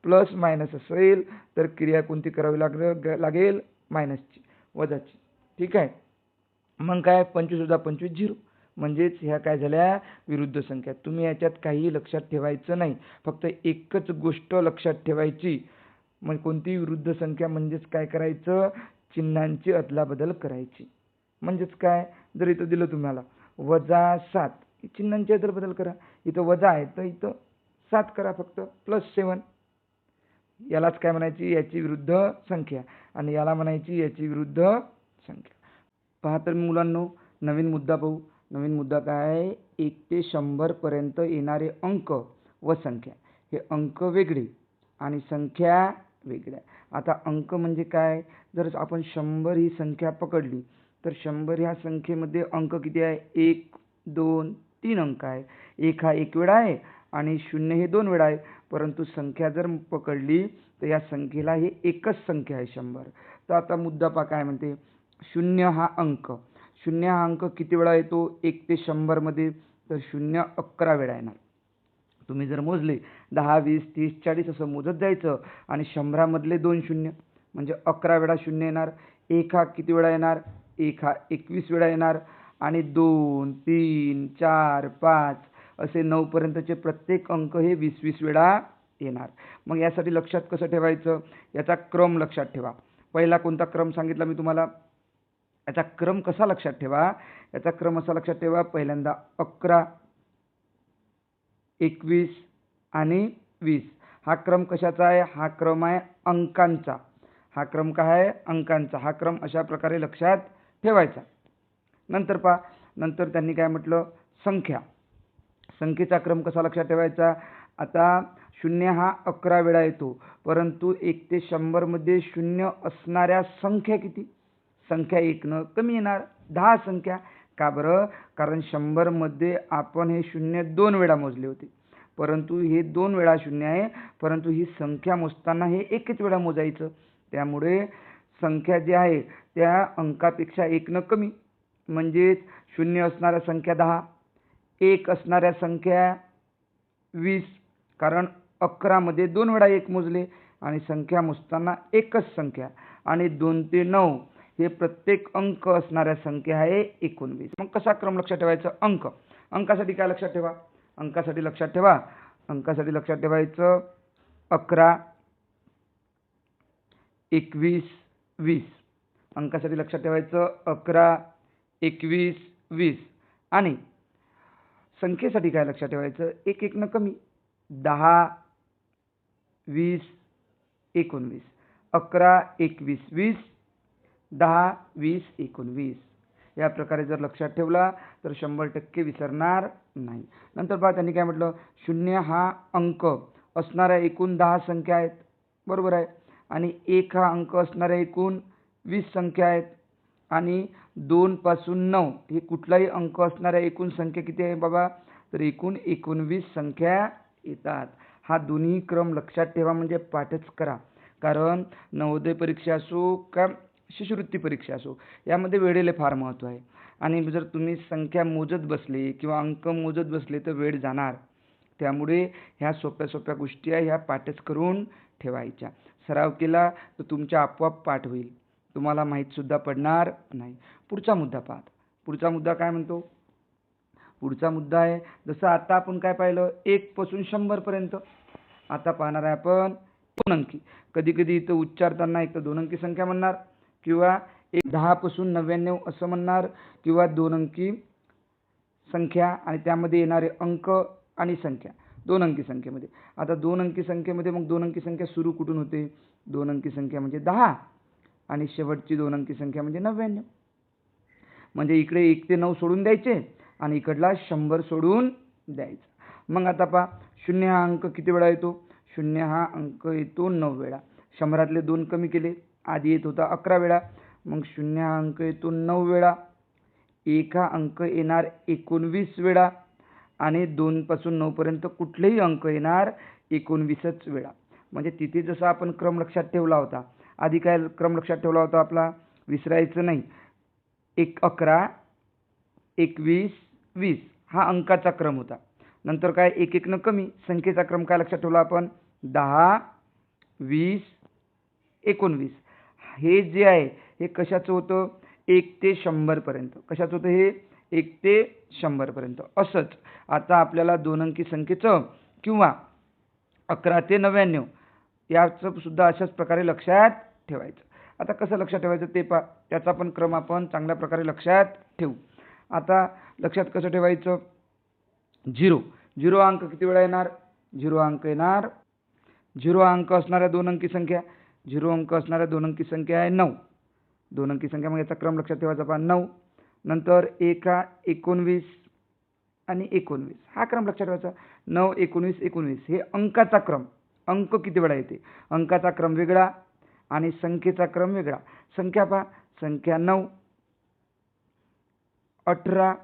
प्लस मायनस असेल तर क्रिया कोणती करावी लागेल मायनसची वजाची. ठीक आहे. मग काय 25 - 25 0 म्हणजेच ह्या काय झाल्या विरुद्ध संख्या. तुम्ही याच्यात काही लक्षात ठेवायचं नाही. फक्त एकच गोष्ट लक्षात ठेवायची. मग कोणती विरुद्ध संख्या म्हणजेच काय करायचं चिन्हांची अदलाबदल करायची. म्हणजेच काय, जर इथं दिलं तुम्हाला -7, चिन्हांची अदलाबदल करा. इथं वजा आहे तर इथं 7 करा फक्त, +7. यालाच काय म्हणायची, याची विरुद्ध संख्या, आणि याला म्हणायची याची विरुद्ध संख्या. पहा तर मुलांनो, नवीन मुद्दा पाहू. नवीन मुद्दा काय आहे, 1 ते 100 पर्यंत येणारे अंक व संख्या. हे अंक वेगळे आणि संख्या वेगळ्या. आता अंक म्हणजे काय, जर आपण 100 ही संख्या पकडली तर 100 ह्या संख्येमध्ये अंक किती आहे, 1, 2, 3 अंक आहे. 1 हा 1 वेळा आहे आणि 0 हे 2 वेळा आहे. परंतु संख्या जर पकडली तर या संख्येला ही एकच संख्या आहे 100. तर आता मुद्दा पहा काय म्हणते, 0 हा अंक किती वेळा येतो 1 ते 100 मध्ये, तर 0 11 वेळा येणार. तुम्ही जर मोजले 10, 20, 30, 40 असं मोजत जायचं आणि 100 मधले 2 शून्य म्हणजे 11 वेळा 0 येणार. 1 हा किती वेळा येणार, 1 हा 21 वेळा येणार आणि 2, 3, 4, 5 असे 9 पर्यंतचे प्रत्येक अंक हे 20-20 वेळा येणार. मग यासाठी लक्षात कसं ठेवायचं, याचा क्रम लक्षात ठेवा. पहिला कोणता क्रम सांगितला मी तुम्हाला, याचा क्रम कसा लक्षात ठेवा, याचा क्रम असा लक्षात ठेवा, पहिल्यांदा 11, 21 आणि 20. हा क्रम कशाचा आहे, हा क्रम आहे अंकांचा. हा क्रम काय आहे, अंकांचा. हा क्रम अशा प्रकारे लक्षात ठेवायचा. नंतर पहा, नंतर त्यांनी काय म्हटलं, संख्येचा क्रम कसा लक्षात ठेवायचा. आता 0 हा 11 वेळा येतो, परंतु 1 ते 100 मध्ये 0 असणाऱ्या संख्या किती, संख्या 1 न कमी येणार, 10 संख्या. का बरं, कारण 100 मध्ये आपण हे 0 2 वेळा मोजले होते, परंतु हे 2 वेळा 0 आहे, परंतु ही संख्या मोजताना हे एकच वेळा मोजायचं. त्यामुळे संख्या जी आहे त्या अंकापेक्षा 1 न कमी, म्हणजेच 0 असणाऱ्या संख्या 10, 1 असणाऱ्या संख्या 20, कारण 11 मध्ये 2 वेळा 1 मोजले आणि संख्या मोजताना एकच संख्या, आणि 2 ते 9 हे प्रत्येक अंक असणाऱ्या संख्या आहे 19. मग कसा क्रम लक्षात ठेवायचा, अंकासाठी काय लक्षात ठेवा, अंकासाठी लक्षात ठेवायचं 11, 21, 20. अंकासाठी लक्षात ठेवायचं 11, 21, 20. आणि संख्येसाठी काय लक्षात ठेवायचं, 1 1 न कमी, 10, 20, 19. 11, 21, 20, 10, 20, 19. या प्रकारे जर लक्षात ठेवला तर 100% विसरणार नाही. नंतर पहा त्यांनी काय म्हटलं, 0 हा अंक असणाऱ्या एकूण 10 संख्या आहेत, बरोबर आहे, आणि 1 हा अंक असणाऱ्या एकूण 20 संख्या आहेत, आणि 2 पासून 9 हे कुठलाही अंक असणाऱ्या एकूण संख्या किती आहे बाबा, तर एकूण 19 संख्या येतात. हा दोन्ही क्रम लक्षात ठेवा, म्हणजे पाठच करा. कारण नवोदय परीक्षा असो का शिष्यवृत्ती परीक्षा असो, यामध्ये वेळेला फार महत्त्व आहे. आणि जर तुम्ही संख्या मोजत बसले किंवा अंक मोजत बसले तर वेळ जाणार. त्यामुळे ह्या सोप्या सोप्या गोष्टी आहे, ह्या पाठच करून ठेवायच्या. सराव केला तर तुमच्या आपोआप पाठ होईल, तुम्हाला माहीतसुद्धा पडणार नाही. पुढचा मुद्दा पहा. पुढचा मुद्दा काय म्हणतो, पुढचा मुद्दा आहे, जसं आता आपण काय पाहिलं 1 पासून 100 पर्यंत. आता पाहणार आहे आपण 2 अंकी. कधी कधी इथं उच्चारताना एक तर 2 अंकी संख्या म्हणणार, किंवा 10 पासून 99 असं म्हणणार, किंवा 2 अंकी संख्या आणि त्यामध्ये येणारे अंक आणि संख्या 2 अंकी संख्येमध्ये. आता 2 अंकी संख्येमध्ये मग 2 अंकी संख्या सुरू कुठून होते, 2 अंकी संख्या म्हणजे 10 आणि शेवटची 2 अंकी संख्या म्हणजे 99. म्हणजे इकडे 1 ते 9 सोडून द्यायचे आणि इकडला 100 सोडून द्यायचं. मग आता पहा, 0 हा अंक किती वेळा येतो, 0 हा अंक येतो 9 वेळा. 100 2 कमी केले, आधी येत होता 11 वेळा, मग 0 हा अंक येतो 9 वेळा. 1 हा अंक येणार 19 वेळा, आणि 2 पासून 9 पर्यंत कुठलेही अंक येणार 19च वेळा. म्हणजे तिथे जसा आपण क्रम लक्षात ठेवला होता, आधी काय क्रम लक्षात ठेवला होता आपला, विसरायचं नाही. 11, 21, 20 हा अंकाचा क्रम होता. नंतर काय 1 1 न कमी, संख्येचा क्रम काय लक्षात ठेवला आपण, 10, 20, 19. हे जे आहे हे कशाचं होतं, 1 ते 100 पर्यंत. कशाचं होतं हे, 1 ते 100 पर्यंत. असंच आता आपल्याला 2 अंकी संख्येचं किंवा 11 ते 99 याचं सुद्धा अशाच प्रकारे लक्षात ठेवायचं. आता कसं लक्षात ठेवायचं ते पहा, त्याचा पण क्रम आपण चांगल्या प्रकारे लक्षात ठेवू. आता लक्षात कसं ठेवायचं, 0 अंक किती वेळा येणार, 0 अंक येणार, 0 अंक असणाऱ्या 2 अंकी संख्या, 0 अंक असणाऱ्या 2 अंकी संख्या आहे 9, 2 अंकी संख्या, मग याचा क्रम लक्षात ठेवायचा पहा 9, नंतर 1 हा 19 आणि 19 हा क्रम लक्षात ठेवायचा. 9 19 19 हे अंकाचा क्रम, अंक किती वेळा येते, अंकाचा क्रम वेगळा आणि संख्येचा क्रम वेगळा. संख्या पहा, संख्या 9 18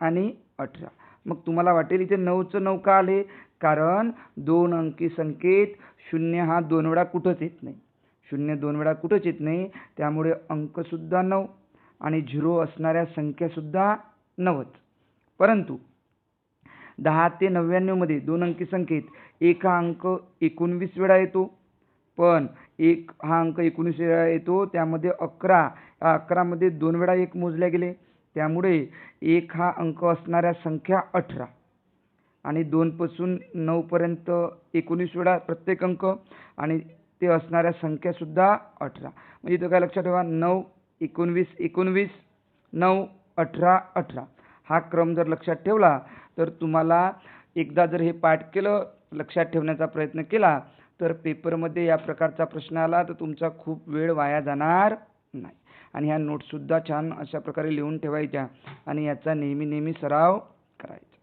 आणि 18. मग तुम्हाला वाटेल इथे 9चं 9 का आले, कारण 2 अंकी संख्येत 0 हा 2 वेळा कुठंच येत नाही, 0 2 वेळा कुठंच येत नाही, त्यामुळे अंक सुद्धा 9 आणि 0 असणाऱ्या संख्या सुद्धा 9च. परंतु 10 ते 99 मध्ये 2 अंकी संख्येत 1 हा अंक 19 वेळा येतो, पण 1 हा अंक 19 वेळा येतो, त्यामध्ये 11 मध्ये 2 वेळा 1 मोजल्या गेले, त्यामुळे 1 हा अंक असणाऱ्या संख्या 18 आणि 2 पासून 9 पर्यंत 19 वेळा प्रत्येक अंक आणि ते असणाऱ्या संख्या सुद्धा 18. म्हणजे इथं काय लक्षात ठेवा, 9 19 19 9 18 18 हा क्रम जर लक्षात ठेवला तर तुम्हाला एकदा जर हे पाठ केलं, लक्षात ठेवण्याचा प्रयत्न केला, तर पेपरमध्ये या प्रकारचा प्रश्न आला तर तुमचा खूप वेळ वाया जाणार नाही. आणि ह्या नोट्ससुद्धा छान अशा प्रकारे लिहून ठेवायच्या आणि याचा नेहमी सराव करायचा.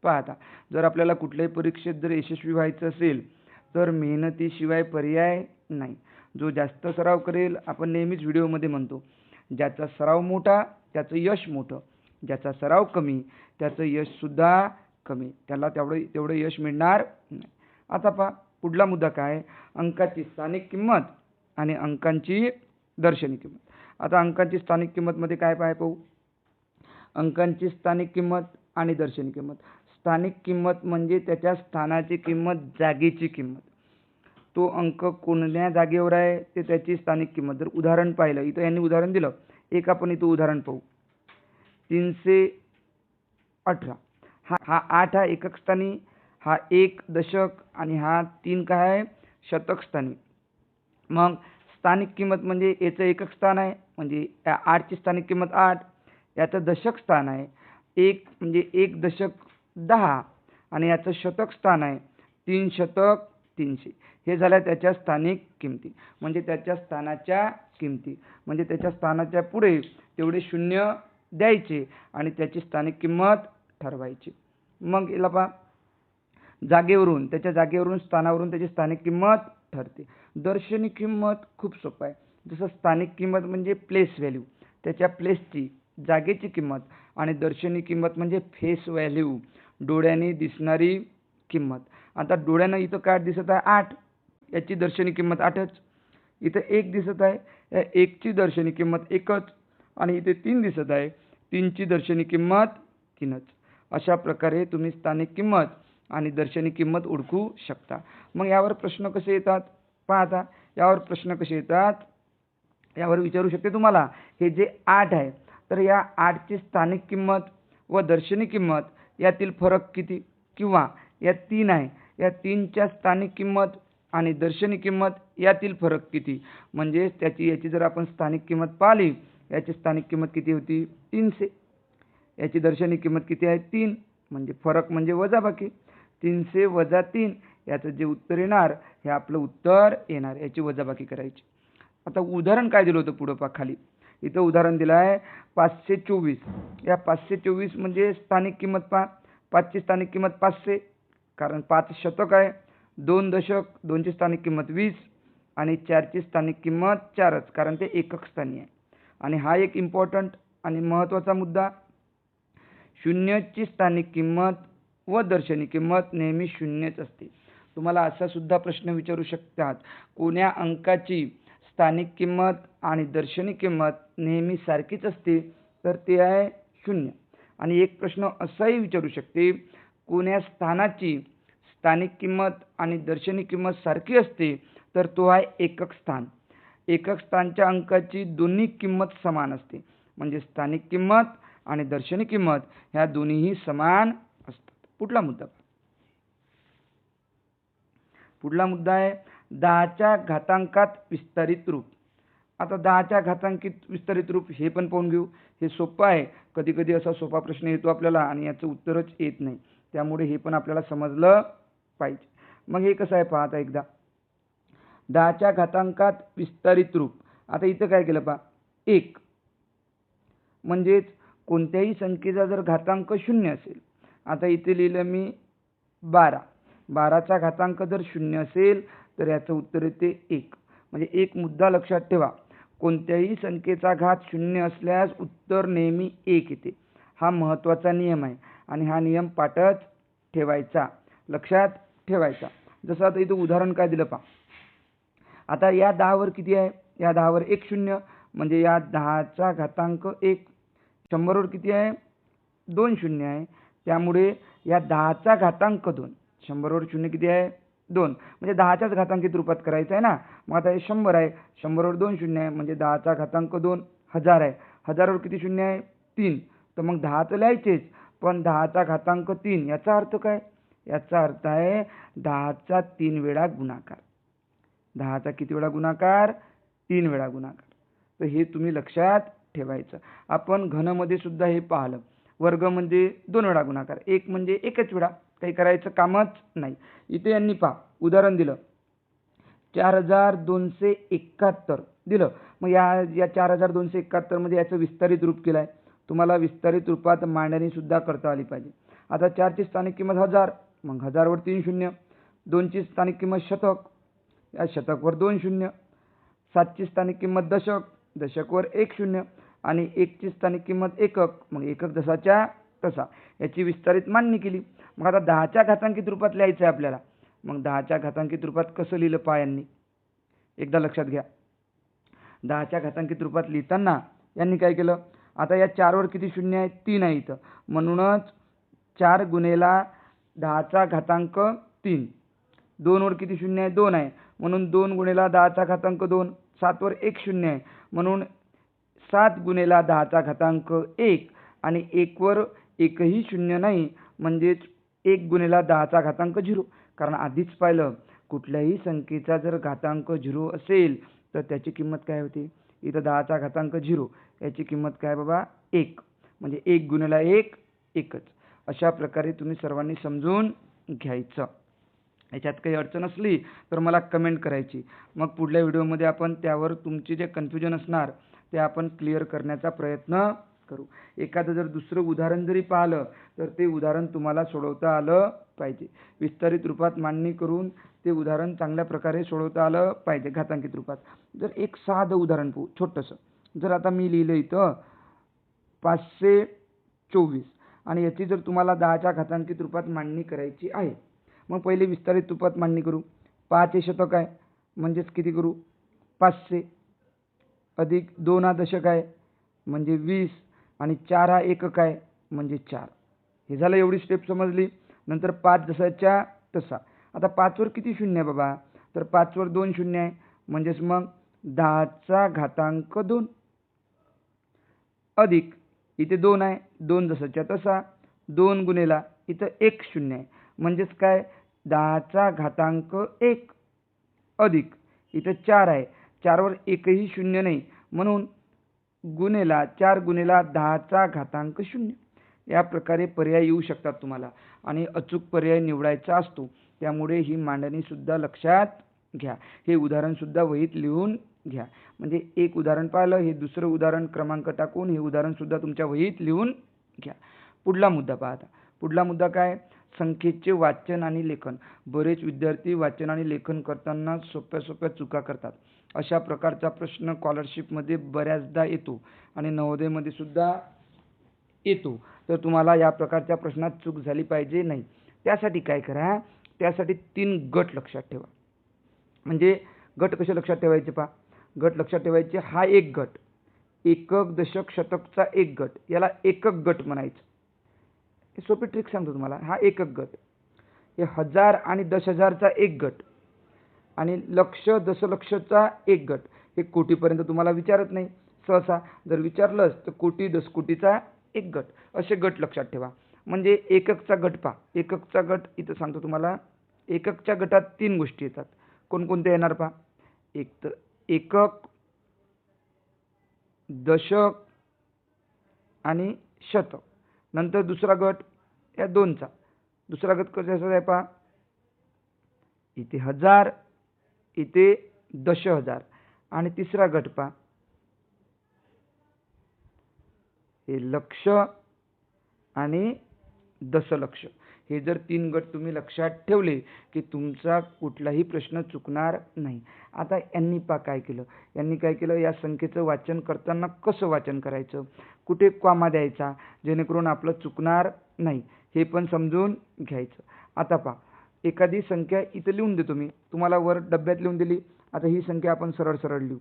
पहा आता, जर आपल्याला कुठल्याही परीक्षेत जर यशस्वी व्हायचं असेल तर मेहनतीशिवाय पर्याय नाही. जो जास्त सराव करेल, आपण नेहमीच व्हिडिओमध्ये म्हणतो, ज्याचा सराव मोठा त्याचं यश मोठं, ज्याचा सराव कमी त्याचं यशसुद्धा कमी, त्याला तेवढं यश मिळणार नाही. आता पहा पुढला मुद्दा काय, अंकाची स्थानिक किंमत आणि अंकांची दर्शनी किंमत. आता अंकांची स्थानिक किंमत मध्ये काय पाहू, अंकांची स्थानिक किंमत आणि दर्शनी किंमत. स्थानिक किंमत म्हणजे त्याच्या स्थानाची किंमत, जागेची किंमत, तो अंक कोणत्या जागेवर आहे ते त्याची स्थानिक किंमत. जर उदाहरण पाहिलं, इथं यांनी उदाहरण दिलं, एक आपण इथं उदाहरण पाहू, 318 हा 8 हा एकक स्थानी, हा 1 दशक आणि हा 3 काय आहे शतक स्थानी. मग स्थानिक किंमत म्हणजे याचं एकक स्थान आहे, म्हणजे 8 ची स्थानिक किंमत 8, याचं दशक स्थान आहे 1 म्हणजे 1 दशक 10 आणि याचं शतक स्थान आहे 3 शतक 300. हे झाल्या त्याच्या स्थानिक किमती, म्हणजे त्याच्या स्थानाच्या किमती, म्हणजे त्याच्या स्थानाच्या पुढे तेवढे शून्य द्यायचे आणि त्याची स्थानिक किंमत ठरवायची. मग याला पहा, जागेवरून, त्याच्या जागेवरून स्थानावरून त्याची स्थानिक किंमत ठरते. दर्शनी किंमत खूप सोपं आहे. जसं स्थानिक किंमत म्हणजे प्लेस व्हॅल्यू, त्याच्या प्लेसची, जागेची किंमत, आणि दर्शनी किंमत म्हणजे फेस व्हॅल्यू, डोळ्याने दिसणारी किंमत. आता डोळ्यानं इथं काय दिसत आहे 8, याची दर्शनी किंमत 8च. इथं 1 दिसत आहे, या 1 ची दर्शनी किंमत 1च, आणि इथे 3 दिसत आहे, 3 ची दर्शनी किंमत 3च. अशा प्रकारे तुम्ही स्थानिक किंमत आणि दर्शनी किंमत ओळखू शकता. मग यावर प्रश्न कसे येतात पहा. आता यावर प्रश्न कसे येतात, यावर विचारू शकते तुम्हाला, हे जे 8 आहे तर या 8 ची स्थानिक किंमत व दर्शनी किंमत यातील फरक किती, किंवा या 3 आहे, या 3 च्या स्थानिक किंमत आणि दर्शनी किंमत यातील फरक किती. म्हणजे याची जर आपण स्थानिक किंमत पाहिली, याची स्थानिक किंमत किती होती 300, याची दर्शनी किंमत किती आहे 3, म्हणजे फरक म्हणजे वजाबाकी, 300 वजा 3, याचं जे उत्तर येणार हे आपलं उत्तर येणार, याची वजाबाकी करायची. आता उदाहरण काय दिलं होतं पुढं पहा खाली, इथं उदाहरण दिलं आहे 524. या 524 म्हणजे स्थानिक किंमत पहा, 5 ची स्थानिक किंमत 500, कारण 5 शतक आहे, 2 दशक, 2 ची स्थानिक किंमत 20 आणि 4 ची स्थानिक किंमत 4च, कारण ते एकक स्थानी आहे. आणि हा एक इम्पॉर्टंट आणि महत्त्वाचा मुद्दा, 0 ची स्थानिक किंमत व दर्शनी किंमत नेहमी 0च असते. तुम्हाला असा सुद्धा प्रश्न विचारू शकतात, कोण्या अंकाची स्थानिक किंमत आणि दर्शनी किंमत नेहमी सारखीच असते, तर ते आहे 0. आणि एक प्रश्न असाही विचारू शकते, कोण्या स्थानाची स्थानिक किंमत आणि दर्शनी किंमत सारखी असते, तर तो आहे एकक स्थान. एकक स्थानच्या अंकाची दोन्ही किंमत समान असते, म्हणजे स्थानिक किंमत आणि दर्शनी किंमत ह्या दोन्हीही समान असतात. पुढला मुद्दा आहे 10 च्या घातांकात विस्तारित रूप. आता 10च्या घातांकित विस्तारित रूप हे पण पाहून घेऊ. हे सोपं आहे. कधी कधी असा सोपा प्रश्न येतो आपल्याला आणि याचं उत्तरच येत नाही, त्यामुळे हे पण आपल्याला समजलं पाहिजे. मग हे कसं आहे पहा आता एकदा. 10च्या घातांकात विस्तारित रूप. आता इथं काय केलं पहा, 1 म्हणजेच कोणत्याही संख्येचा जर घातांक 0 असेल, आता इथे लिहिलं मी 12. 12चा घातांक जर 0 असेल तर याचं उत्तर येते 1. म्हणजे एक मुद्दा लक्षात ठेवा, कोणत्याही संख्येचा घात 0 असल्यास उत्तर नेहमी 1 येते. हा महत्त्वाचा नियम आहे आणि हा नियम पाठच ठेवायचा, लक्षात ठेवायचा. जसं आता इथं उदाहरण काय दिलं पहा. आता या 10वर किती आहे, या 10वर 1 0 म्हणजे या 10चा घातांक 1. 100वर किती आहे, 2 0 आहे, त्यामुळे या 10चा घातांक 2. 100वर 0 किती आहे, 2. म्हणजे 10च्याच घातांकित रूपात करायचं आहे ना. मग आता हे 100 आहे, 100वर 2 0 आहे म्हणजे 10चा घातांक 2. 1000 आहे, 1000वर किती शून्य आहे, 3. तर मग 10 तर लिहायचेच, पण 10चा घातांक 3 याचा अर्थ काय, याचा अर्थ आहे 10चा 3 वेळा गुणाकार. 10चा किती वेळा गुणाकार, 3 वेळा गुणाकार. तर हे तुम्ही लक्षात ठेवायचं. आपण घनमध्ये सुद्धा हे पाहिलं. वर्ग म्हणजे 2 वेळा गुणाकार, 1 म्हणजे एकच वेळा, काही करायचं कामच नाही. इथे यांनी पहा उदाहरण दिलं 4271 दिलं. मग या 4271 मध्ये याचं विस्तारित रूप केलं आहे. तुम्हाला विस्तारित रूपात मांडणी सुद्धा करता आली पाहिजे. आता 4ची स्थानिक किंमत 1000, मग 1000वर 3 0. 2ची स्थानिक किंमत शतक, या शतकवर 2 0. 7ची स्थानिक किंमत दशक, दशकवर 1 0. आणि 1ची स्थानिक किंमत एकक, मग एकक जसाच्या तसा. याची विस्तारित मांडणी केली. मग आता 10च्या घातांकित रूपात लिहायचं आहे आपल्याला. मग 10च्या घातांकित रूपात कसं लिहिलं पहा यांनी, एकदा लक्षात घ्या. 10च्या घातांकित रूपात लिहिताना यांनी काय केलं, आता या 4वर किती शून्य आहे, 3 आहे इथं, म्हणूनच 4 गुणेला 10चा घातांक 3. 2वर किती शून्य आहे, 2 आहे, म्हणून 2 गुणेला 10चा घातांक 2. 7वर 1 शून्य आहे, म्हणून 7 गुणेला 10चा घातांक 1. आणि 1वर एकही शून्य नाही, म्हणजेच 1 गुणेला 10चा घातांक 0. कारण आधीच पाहिलं, कुठल्याही संख्येचा जर घातांक 0 असेल तर त्याची किंमत काय होती. इथं 10चा घातांक 0, याची किंमत काय बाबा, 1. म्हणजे 1 गुणेला 1 एकच. अशा प्रकारे तुम्ही सर्वांनी समजून घ्यायचं. याच्यात काही अडचण असली तर मला कमेंट करायची. मग पुढल्या व्हिडिओमध्ये आपण त्यावर तुमचे जे कन्फ्युजन असणार ते आपण क्लिअर करण्याचा प्रयत्न करू. एखादं जर दुसरं उदाहरण जरी पाहिलं तर ते उदाहरण तुम्हाला सोडवता आलं पाहिजे. विस्तारित रूपात मांडणी करून ते उदाहरण चांगल्या प्रकारे सोडवता आलं पाहिजे घातांकित रूपात. जर एक साधं उदाहरण पाहू छोटंसं. जर आता मी लिहिलं इथं 524 आणि याची जर तुम्हाला 10च्या घातांकित रूपात मांडणी करायची आहे, मग पहिले विस्तारित रूपात मांडणी करू. 5 हे शतक आहे, म्हणजेच किती करू, 500 अधिक 2 हा दशक आहे म्हणजे 20 आणि 4 हा एकक आहे म्हणजे 4. हे झालं, एवढी स्टेप समजली. नंतर 5 जसाच्या तसा. आता 5वर किती शून्य आहे बाबा, तर 5वर 2 शून्य आहे, म्हणजेच मग 10चा घातांक 2 अधिक इथे 2 आहे, 2 जसाच्या तसा. 2 गुणेला इथं 1 शून्य आहे, म्हणजेच काय 10चा घातांक 1 अधिक इथं 4 आहे, 4वर एकही शून्य नाही, म्हणून गुणेला 4 गुणेला 10चा घातांक 0. या प्रकारे पर्याय येऊ शकतात तुम्हाला आणि अचूक पर्याय निवडायचा असतो. त्यामुळे ही मांडणी सुद्धा लक्षात घ्या. हे उदाहरण सुद्धा वहीत लिहून घ्या. म्हणजे एक उदाहरण पाहिलं, हे दुसरं उदाहरण क्रमांक टाकून हे उदाहरण सुद्धा तुमच्या वहीत लिहून घ्या. पुढला मुद्दा पहा आता. पुढला मुद्दा काय, संख्येचे वाचन आणि लेखन. बरेच विद्यार्थी वाचन आणि लेखन करताना सोप्या सोप्या चुका करतात. अशा प्रकारचा प्रश्न स्कॉलरशिपमध्ये बऱ्याचदा येतो आणि नवोदयमध्ये सुद्धा येतो. तर तुम्हाला या प्रकारच्या प्रश्नात चूक झाली पाहिजे नाही. त्यासाठी काय करा, त्यासाठी 3 गट लक्षात ठेवा. म्हणजे गट कसे लक्षात ठेवायचे पहा. गट लक्षात ठेवायचे, हा एक गट, एकक दशक शतकचा एक गट, याला एकक गट म्हणायचं. हे सोपी ट्रिक सांगतो तुम्हाला. हा एकक गट. हे 1000 आणि 10,000चा एक गट आणि लक्ष दशलक्षचा एक गट. हे कोटीपर्यंत तुम्हाला विचारत नाही सहसा. जर विचारलंच तर कोटी दशकोटीचा एक गट. असे गट लक्षात ठेवा. म्हणजे एककचा गट पहा. एककचा गट इथं सांगतो तुम्हाला. एककच्या गटात 3 गोष्टी येतात. कोणकोणत्या येणार पहा. एक तर एकक, दशक आणि शतक. नंतर दुसरा गट या दोनचा. दुसरा गट कसा आहे पहा, इथे हजार, इथे दशहजार. आणि तिसरा गट पहा, हे लक्ष आणि दशलक्ष. हे जर 3 गट तुम्ही लक्षात ठेवले की तुमचा कुठलाही प्रश्न चुकणार नाही. आता यांनी काय केलं, या संख्येचं वाचन करताना कसं वाचन करायचं, कुठे कॉमा द्यायचा जेणेकरून आपलं चुकणार नाही, हे पण समजून घ्यायचं. आता पहा, एखादी संख्या इथं लिहून देतो मी, तुम्हाला वर डब्यात लिहून दिली. आता ही संख्या आपण सरळ सरळ लिहू.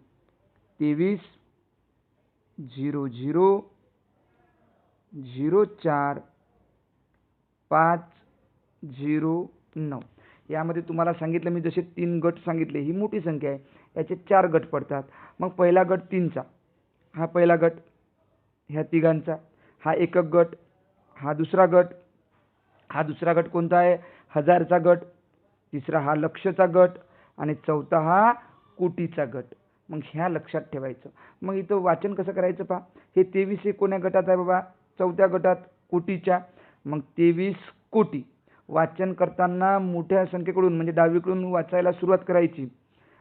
230004 509. यामध्ये तुम्हाला सांगितलं मी, जसे 3 गट सांगितले, ही मोठी संख्या आहे, याचे 4 गट पडतात. मग पहिला गट 3चा, हा पहिला गट, ह्या तिघांचा हा एकक गट, हा दुसरा गट, हा दुसरा गट कोणता आहे, हजारचा गट, तिसरा हा लक्षचा गट आणि चौथा हा कोटीचा गट. मग ह्या लक्षात ठेवायचं. मग इथं वाचन कसं करायचं पहा, हे 23 हे कोण्या गटात आहे बाबा, चौथ्या गटात, कोटीच्या. मग 23 कोटी. वाचन करताना मोठ्या संख्येकडून म्हणजे डावीकडून वाचायला सुरुवात करायची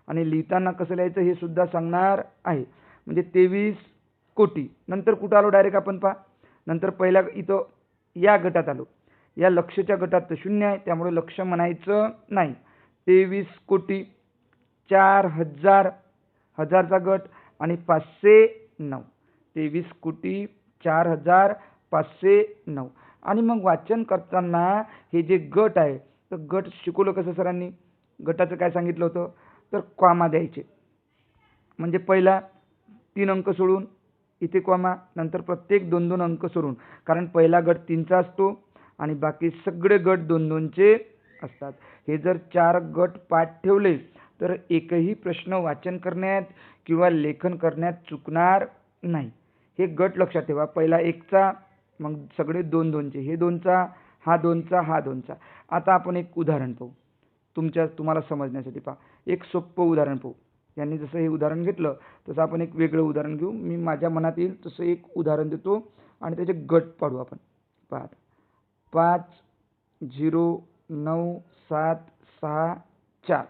आणि लिहिताना कसं लिहायचं हे सुद्धा सांगणार आहे. म्हणजे 23 कोटी. नंतर कुठं आलो डायरेक्ट आपण पहा, नंतर पहिल्या इथं या गटात आलो. या लक्षच्या गटात तर 0 आहे, त्यामुळे लक्ष म्हणायचं नाही. 23 कोटी 4000, हजारचा गट आणि 509. 23 कोटी 4509. आणि मग वाचन करताना हे जे गट आहे, तर गट शिकवलं कसं सरांनी, गटाचं काय सांगितलं होतं, तर कॉमा द्यायचे. म्हणजे पहिला 3 अंक सोडून इथे कॉमा, नंतर प्रत्येक 2-2 अंक सोडून. कारण पहिला गट 3चा असतो आणि बाकी सगळे गट 2-2चे असतात. हे जर 4 गट पाठ ठेवले तर एकही प्रश्न वाचन करण्यात किंवा लेखन करण्यात चुकणार नाही. हे गट लक्षात ठेवा. पहिला 1चा, मग सगळे 2-2चे, हे 2चा, हा 2चा, हा 2चा. आता आपण एक उदाहरण पाहू तुम्हाला समजण्यासाठी. पहा, एक सोपं उदाहरण पाहू. यांनी जसं हे उदाहरण घेतलं तसं आपण एक वेगळं उदाहरण घेऊ. मी माझ्या मनात येईल तसं एक उदाहरण देतो आणि त्याचे गट पाडू आपण. पहा, 509764.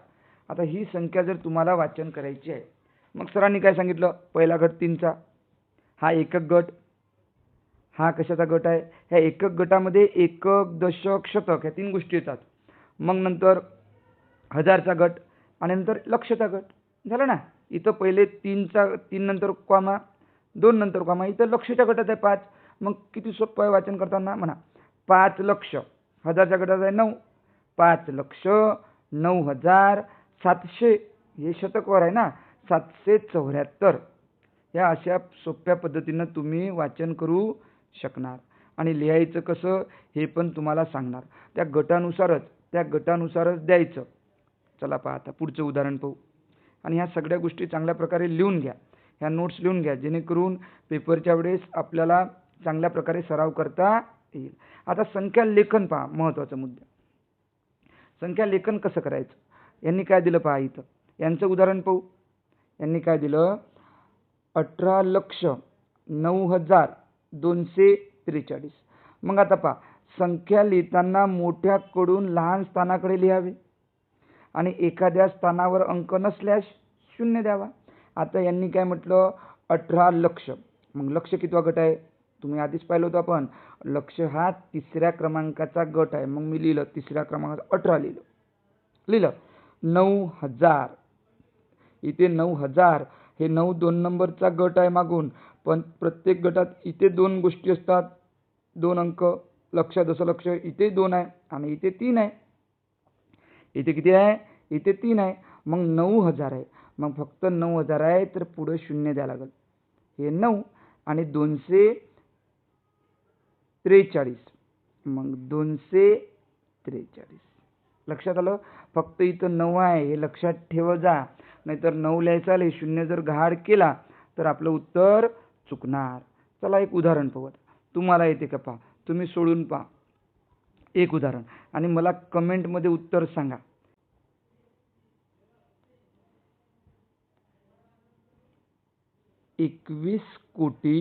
आता ही संख्या जर तुम्हाला वाचन करायची आहे, मग सरांनी काय सांगितलं, पहिला गट 3चा, हा एकक गट, हा कशाचा गट आहे, ह्या एकक गटामध्ये एकक, दशक, शतक ह्या 3 गोष्टी येतात. मग नंतर हजारचा गट आणि नंतर लक्षचा गट. झालं ना. इथं पहिले 3 नंतर कॉमा, 2 नंतर कॉमा, इथं लक्षच्या गटात आहे 5. मग किती सोपं आहे वाचन करताना. म्हणा 5 लक्ष, हजारच्या गटात आहे 9, 5 लक्ष 9700. हे शतकवर आहे ना, 774. या अशा सोप्या पद्धतीनं तुम्ही वाचन करू शकणार. आणि लिहायचं कसं हे पण तुम्हाला सांगणार. त्या गटानुसारच द्यायचं. चला पहा, आता पुढचं उदाहरण पाहू. आणि ह्या सगळ्या गोष्टी चांगल्या प्रकारे लिहून घ्या, ह्या नोट्स लिहून घ्या, जेणेकरून पेपरच्या वेळेस आपल्याला चांगल्या प्रकारे सराव करता येईल. आता संख्या लेखन पहा, महत्त्वाचा मुद्दा. संख्या लेखन कसं करायचं, यांनी काय दिलं पहा. इथं यांचं उदाहरण पाहू. यांनी काय दिलं, 18,09,243. मग आता पहा, संख्या लिहिताना मोठ्याकडून लहान स्थानाकडे लिहावे आणि एखाद्या स्थानावर अंक नसल्यास 0 द्यावा. आता यांनी काय म्हटलं, 18 लक्ष. मग लक्ष कितवा गट आहे, तुम्ही आधीच पाहिलं होतं आपण. लक्ष हा 3ऱ्या क्रमांकाचा गट आहे. मग मी लिहिलं 3ऱ्या क्रमांकाचा 18 लिहिलं. 9000, इथे 9000 हे 9 2 नंबरचा गट आहे मागून, पण प्रत्येक गटात इथे 2 गोष्टी असतात, 2 अंक. लक्ष, दशलक्ष इथे 2 आहे आणि इथे 3 आहे. इथे किती आहे, इथे 3 आहे. मग 9000 आहे. मग फक्त 9000 आहे तर पुढे 0 द्यावं लागेल. हे 9 आणि 243. मग 243. लक्षात आलं. फक्त इथं 9 आहे हे लक्षात ठेव जा, नाहीतर 9 लिहायचा 0 जर घाड केला तर आपलं उत्तर चुकणार. चला एक उदाहरण पाहू. तुम्हाला येते का पहा, तुम्ही सोडून पहा एक उदाहरण आणि मला कमेंटमध्ये उत्तर सांगा. 21 कोटी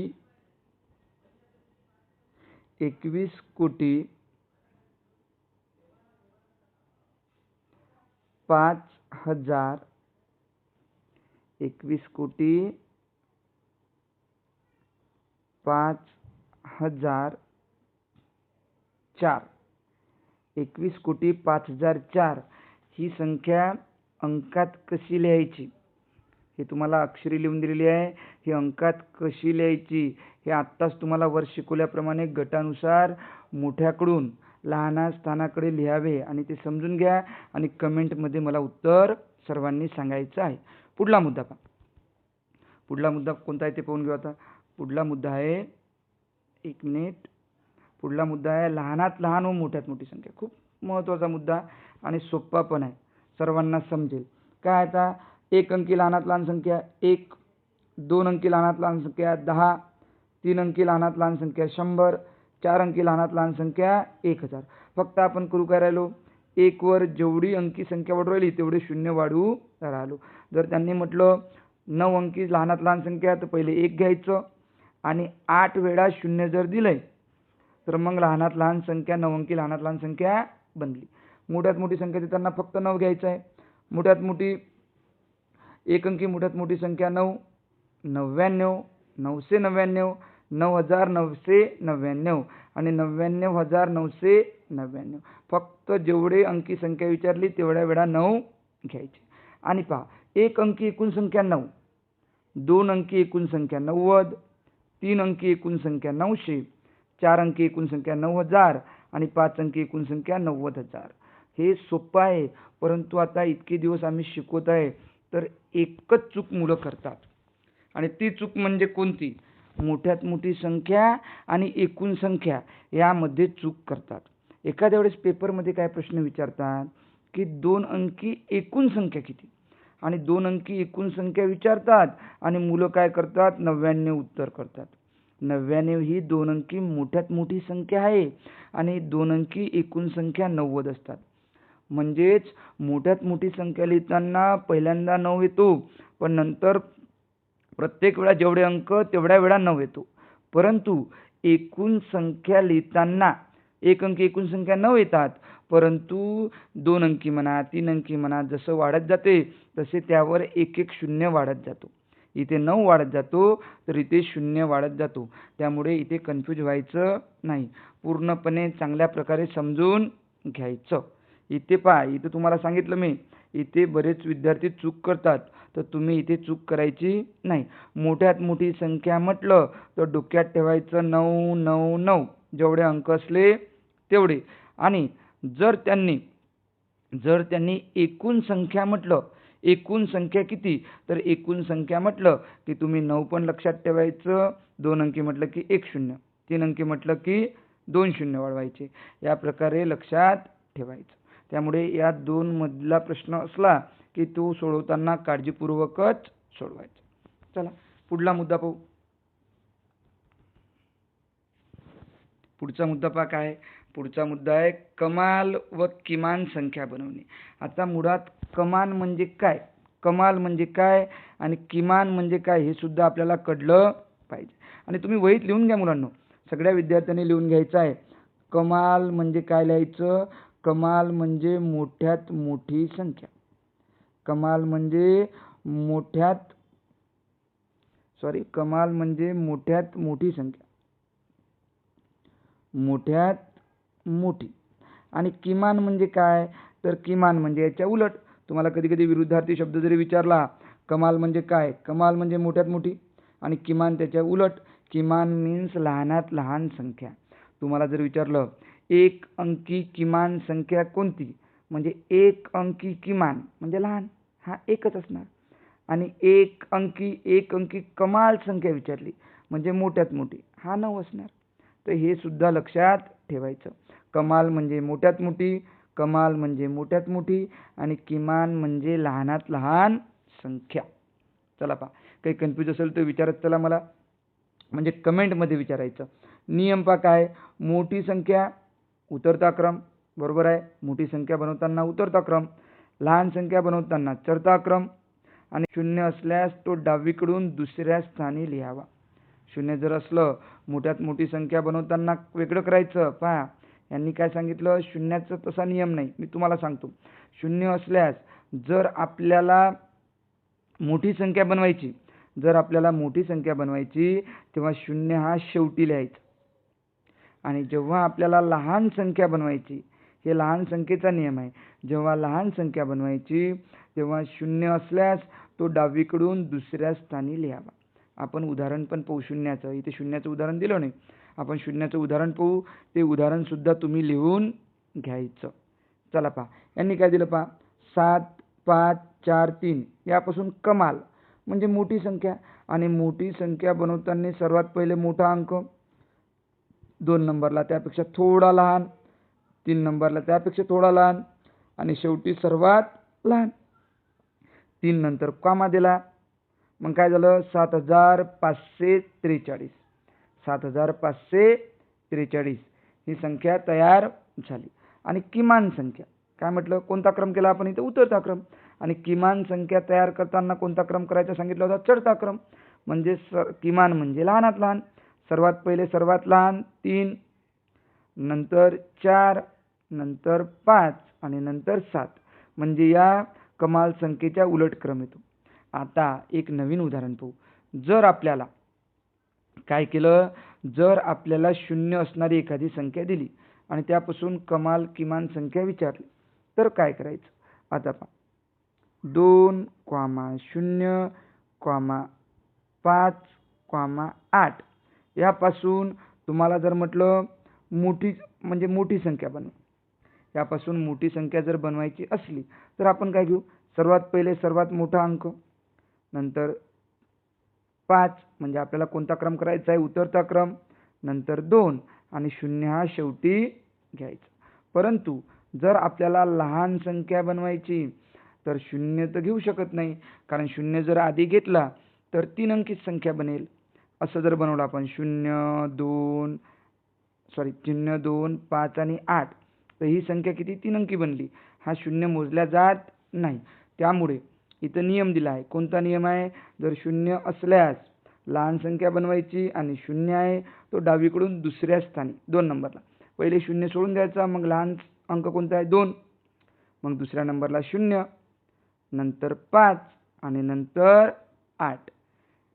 5,000 21 कोटी 5,004 21 कोटी 5,004 ही संख्या अंकात कशी लिहायची हे तुम्हाला अक्षरी लिहून दिलेली आहे. ही अंकात कशी लिहायची हे आत्ताच तुम्हाला वर शिकवल्याप्रमाणे गटानुसार मोठ्याकडून लहान स्थानाकडे लिहावे आणि ते समजून घ्या आणि कमेंटमध्ये मला उत्तर सर्वांनी सांगायचं आहे. पुढला मुद्दा पहा. पुढला मुद्दा कोणता आहे ते पाहून घेऊ आता. पुढला मुद्दा आहे, एक मिनिट. पुढला मुद्दा आहे लहानात लहान व मोठ्यात मोठी संख्या. खूप महत्त्वाचा मुद्दा आणि सोपा पण आहे, सर्वांना समजेल. काय आता, एक अंकी लहानात लहान संख्या 1, 2 अंकी लहानात लहान संख्या 10, 3 अंकी लहानात लहान संख्या 100, 4 अंकी लहानात लहान संख्या 1000. फक्त आपण करू काय राहिलो, 1 वर जेवढी अंकी संख्या वाढू राहिली तेवढे शून्य वाढू राहिलो. जर त्यांनी म्हटलं 9 अंकी लहानात लहान संख्या तर पहिले 1 घ्यायचं आणि 8 वेळा शून्य जर दिलंय तर मग लहानात लहान संख्या 9 अंकी लहानात लहान संख्या बनली. मोठ्यात मोठी संख्या देताना फक्त 9 घ्यायचं आहे. मोठ्यात मोठी एक अंकी मोठ्यात मोठी संख्या 9, 99, 999, 9,999 आणि 99,999. फक्त जेवढे अंकी संख्या विचारली तेवढ्या वेळा 9 घ्यायचे. आणि पहा, एक अंकी एकूण संख्या 9, 2 अंकी एकूण संख्या 90, 3 अंकी एकूण संख्या 900, 4 अंकी एकूण संख्या 9,000 आणि 5 अंकी एकूण संख्या 90,000. हे सोपं आहे, परंतु आता इतके दिवस आम्ही शिकवत आहे तर एकच चूक मुलं करतात आणि ती चूक म्हणजे कोणती, मोठ्यात मोठी संख्या आणि एकूण संख्या यामध्ये चूक करतात. एखाद्या वेळेस पेपरमध्ये काय प्रश्न विचारतात की 2 अंकी एकूण संख्या किती आणि 2 अंकी एकूण संख्या विचारतात आणि मुलं काय करतात, 99 उत्तर करतात. 99 ही 2 अंकी मोठ्यात मोठी संख्या आहे आणि 2 अंकी एकूण संख्या 90 असतात. म्हणजेच मोठ्यात मोठी संख्या लिहिताना पहिल्यांदा 9 येतो, पण नंतर प्रत्येक वेळा जेवढे अंक तेवढ्या वेळा 9 येतो. परंतु एकूण संख्या लिहिताना एक अंकी एकूण संख्या 9 येतात, परंतु 2 अंकी म्हणा 3 अंकी म्हणा जसं वाढत जाते तसे त्यावर एक एक शून्य वाढत जातो. इथे 9 वाढत जातो तर इथे शून्य वाढत जातो. त्यामुळे इथे कन्फ्यूज व्हायचं नाही, पूर्णपणे चांगल्या प्रकारे समजून घ्यायचं. इथे पहा, इथे तुम्हाला सांगितलं मी, इथे बरेच विद्यार्थी चूक करतात तर तुम्ही इथे चूक करायची नाही. मोठ्यात मोठी संख्या म्हटलं तर डोक्यात ठेवायचं 999, जेवढे अंक असले तेवढे. आणि जर त्यांनी एकूण संख्या म्हटलं, एकूण संख्या किती, तर एकूण संख्या म्हटलं की तुम्ही 9 पण लक्षात ठेवायचं, 2 अंकी म्हटलं की 1 शून्य, 3 अंकी म्हटलं की 2 शून्य वाढवायचे. या प्रकारे लक्षात ठेवायचं. त्यामुळे या 2 मधला प्रश्न असला की तो सोडवताना काळजीपूर्वकच सोडवायचा. चला पुढला मुद्दा पाहू. पुढचा मुद्दा पहा काय. पुढचा मुद्दा आहे कमाल व किमान संख्या बनवणे. आता मुळात कमाल म्हणजे काय, कमाल म्हणजे काय आणि किमान म्हणजे काय हे सुद्धा आपल्याला कळलं पाहिजे. आणि तुम्ही वहीत लिहून घ्या मुलांनो, सगळ्या विद्यार्थ्यांनी लिहून घ्यायचं आहे. कमाल म्हणजे काय लिहायचं, कमाल म्हणजे मोठ्यात मोठी संख्या. कमाल म्हणजे कमाल म्हणजे मोठ्यात मोठी संख्या, मोठ्यात मोठी. आणि किमान म्हणजे काय, तर किमान म्हणजे याच्या उलट. तुम्हाला कधी कधी विरुद्धार्थी शब्द जरी विचारला, कमाल म्हणजे काय, कमाल म्हणजे मोठ्यात मोठी आणि किमान त्याच्या उलट. किमान मीन्स लहानात लहान संख्या. तुम्हाला जर विचारलं एक अंकी किमान संख्या कोणती, म्हणजे एक अंकी किमान म्हणजे लहान, हा एकच असणार. आणि एक अंकी कमाल संख्या विचारली म्हणजे मोठ्यात मोठी, हा 9 असणार. तर हे सुद्धा लक्षात ठेवायचं. कमाल म्हणजे मोठ्यात मोठी, कमाल म्हणजे मोठ्यात मोठी आणि किमान म्हणजे लहानात लहान संख्या. चला पहा, काही कन्फ्यूज असेल तर विचारत चला मला, म्हणजे कमेंटमध्ये विचारायचं. नियम पहा काय, मोठी संख्या उतरता क्रम, बरोबर आहे. मोठी संख्या बनवताना उतरता क्रम, लहान संख्या बनवताना चढता क्रम आणि शून्य असल्यास तो डावीकडून दुसऱ्या स्थानी लिहावा. शून्य जर असलं, मोठ्यात मोठी संख्या बनवताना वेगळं करायचं. पहा, यांनी काय सांगितलं, शून्याचा तसा नियम नाही. मी तुम्हाला सांगतो. शून्य असल्यास जर आपल्याला मोठी संख्या बनवायची, तेव्हा शून्य हा शेवटी लिहायचा. आणि जेव्हा आपल्याला लहान संख्या बनवायची, हे लहान संख्येचा नियम आहे, जेव्हा लहान संख्या बनवायची तेव्हा शून्य असल्यास तो डावीकडून दुसऱ्या स्थानी लिहावा. आपण उदाहरण पण पाहू शून्याचं. इथे शून्याचं उदाहरण दिलं नाही, आपण शून्याचं उदाहरण पाहू. ते उदाहरण सुद्धा तुम्ही लिहून घ्यायचं. चला पहा, यांनी काय दिलं पहा, 7, 5, 4, 3 यापासून कमाल म्हणजे मोठी संख्या. आणि मोठी संख्या बनवताना सर्वात पहिले मोठा अंक, 2 नंबरला त्यापेक्षा थोडा लहान, 3 नंबरला त्यापेक्षा थोडा लहान आणि शेवटी सर्वात लहान. 3 नंतर कॉमा दिला. मग काय झालं, 7543. 7543 ही संख्या तयार झाली. आणि किमान संख्या काय म्हटलं, कोणता क्रम केला आपण इथे, उतरता क्रम. आणि किमान संख्या तयार करताना कोणता क्रम करायचा सांगितला होता, चढता क्रम. म्हणजे किमान म्हणजे लहानात लहान. सर्वात पहिले सर्वात लहान 3, नंतर 4, नंतर 5 आणि नंतर 7. म्हणजे या कमाल संख्येच्या उलट क्रम येतो. आता एक नवीन उदाहरण पाहू. जर आपल्याला काय केलं, जर आपल्याला शून्य असणारी एखादी संख्या दिली आणि त्यापासून कमाल किमान संख्या विचारली, तर काय करायचं. आता पहा, 2, 0, 5, 8 यापासून तुम्हाला जर म्हटलं मोठी संख्या बनवा, यापासून मोठी संख्या जर बनवायची असली तर आपण काय घेऊ, सर्वात पहिले सर्वात मोठा अंक, नंतर 5 म्हणजे आपल्याला कोणता क्रम करायचा आहे, उतरता क्रम, नंतर 2 आणि 0 हा शेवटी घ्यायचा. परंतु जर आपल्याला लहान संख्या बनवायची तर 0 तर घेऊ शकत नाही, कारण 0 जर आधी घेतला तर 3 अंकी संख्या बनेल. असं जर बनवलं आपण 0, 2, 5 आणि 8 तर ही संख्या किती, 3 अंकी बनली. हा 0 मोजल्या जात नाही. त्यामुळे इथं नियम दिला आहे. कोणता नियम आहे, जर 0 असल्यास लहान संख्या बनवायची आणि 0 आहे तो डावीकडून दुसऱ्या स्थानी 2 नंबरला. पहिले 0 सोडून द्यायचा, मग लहान अंक कोणता आहे 2, मग दुसऱ्या नंबरला 0, नंतर 5 आणि नंतर 8.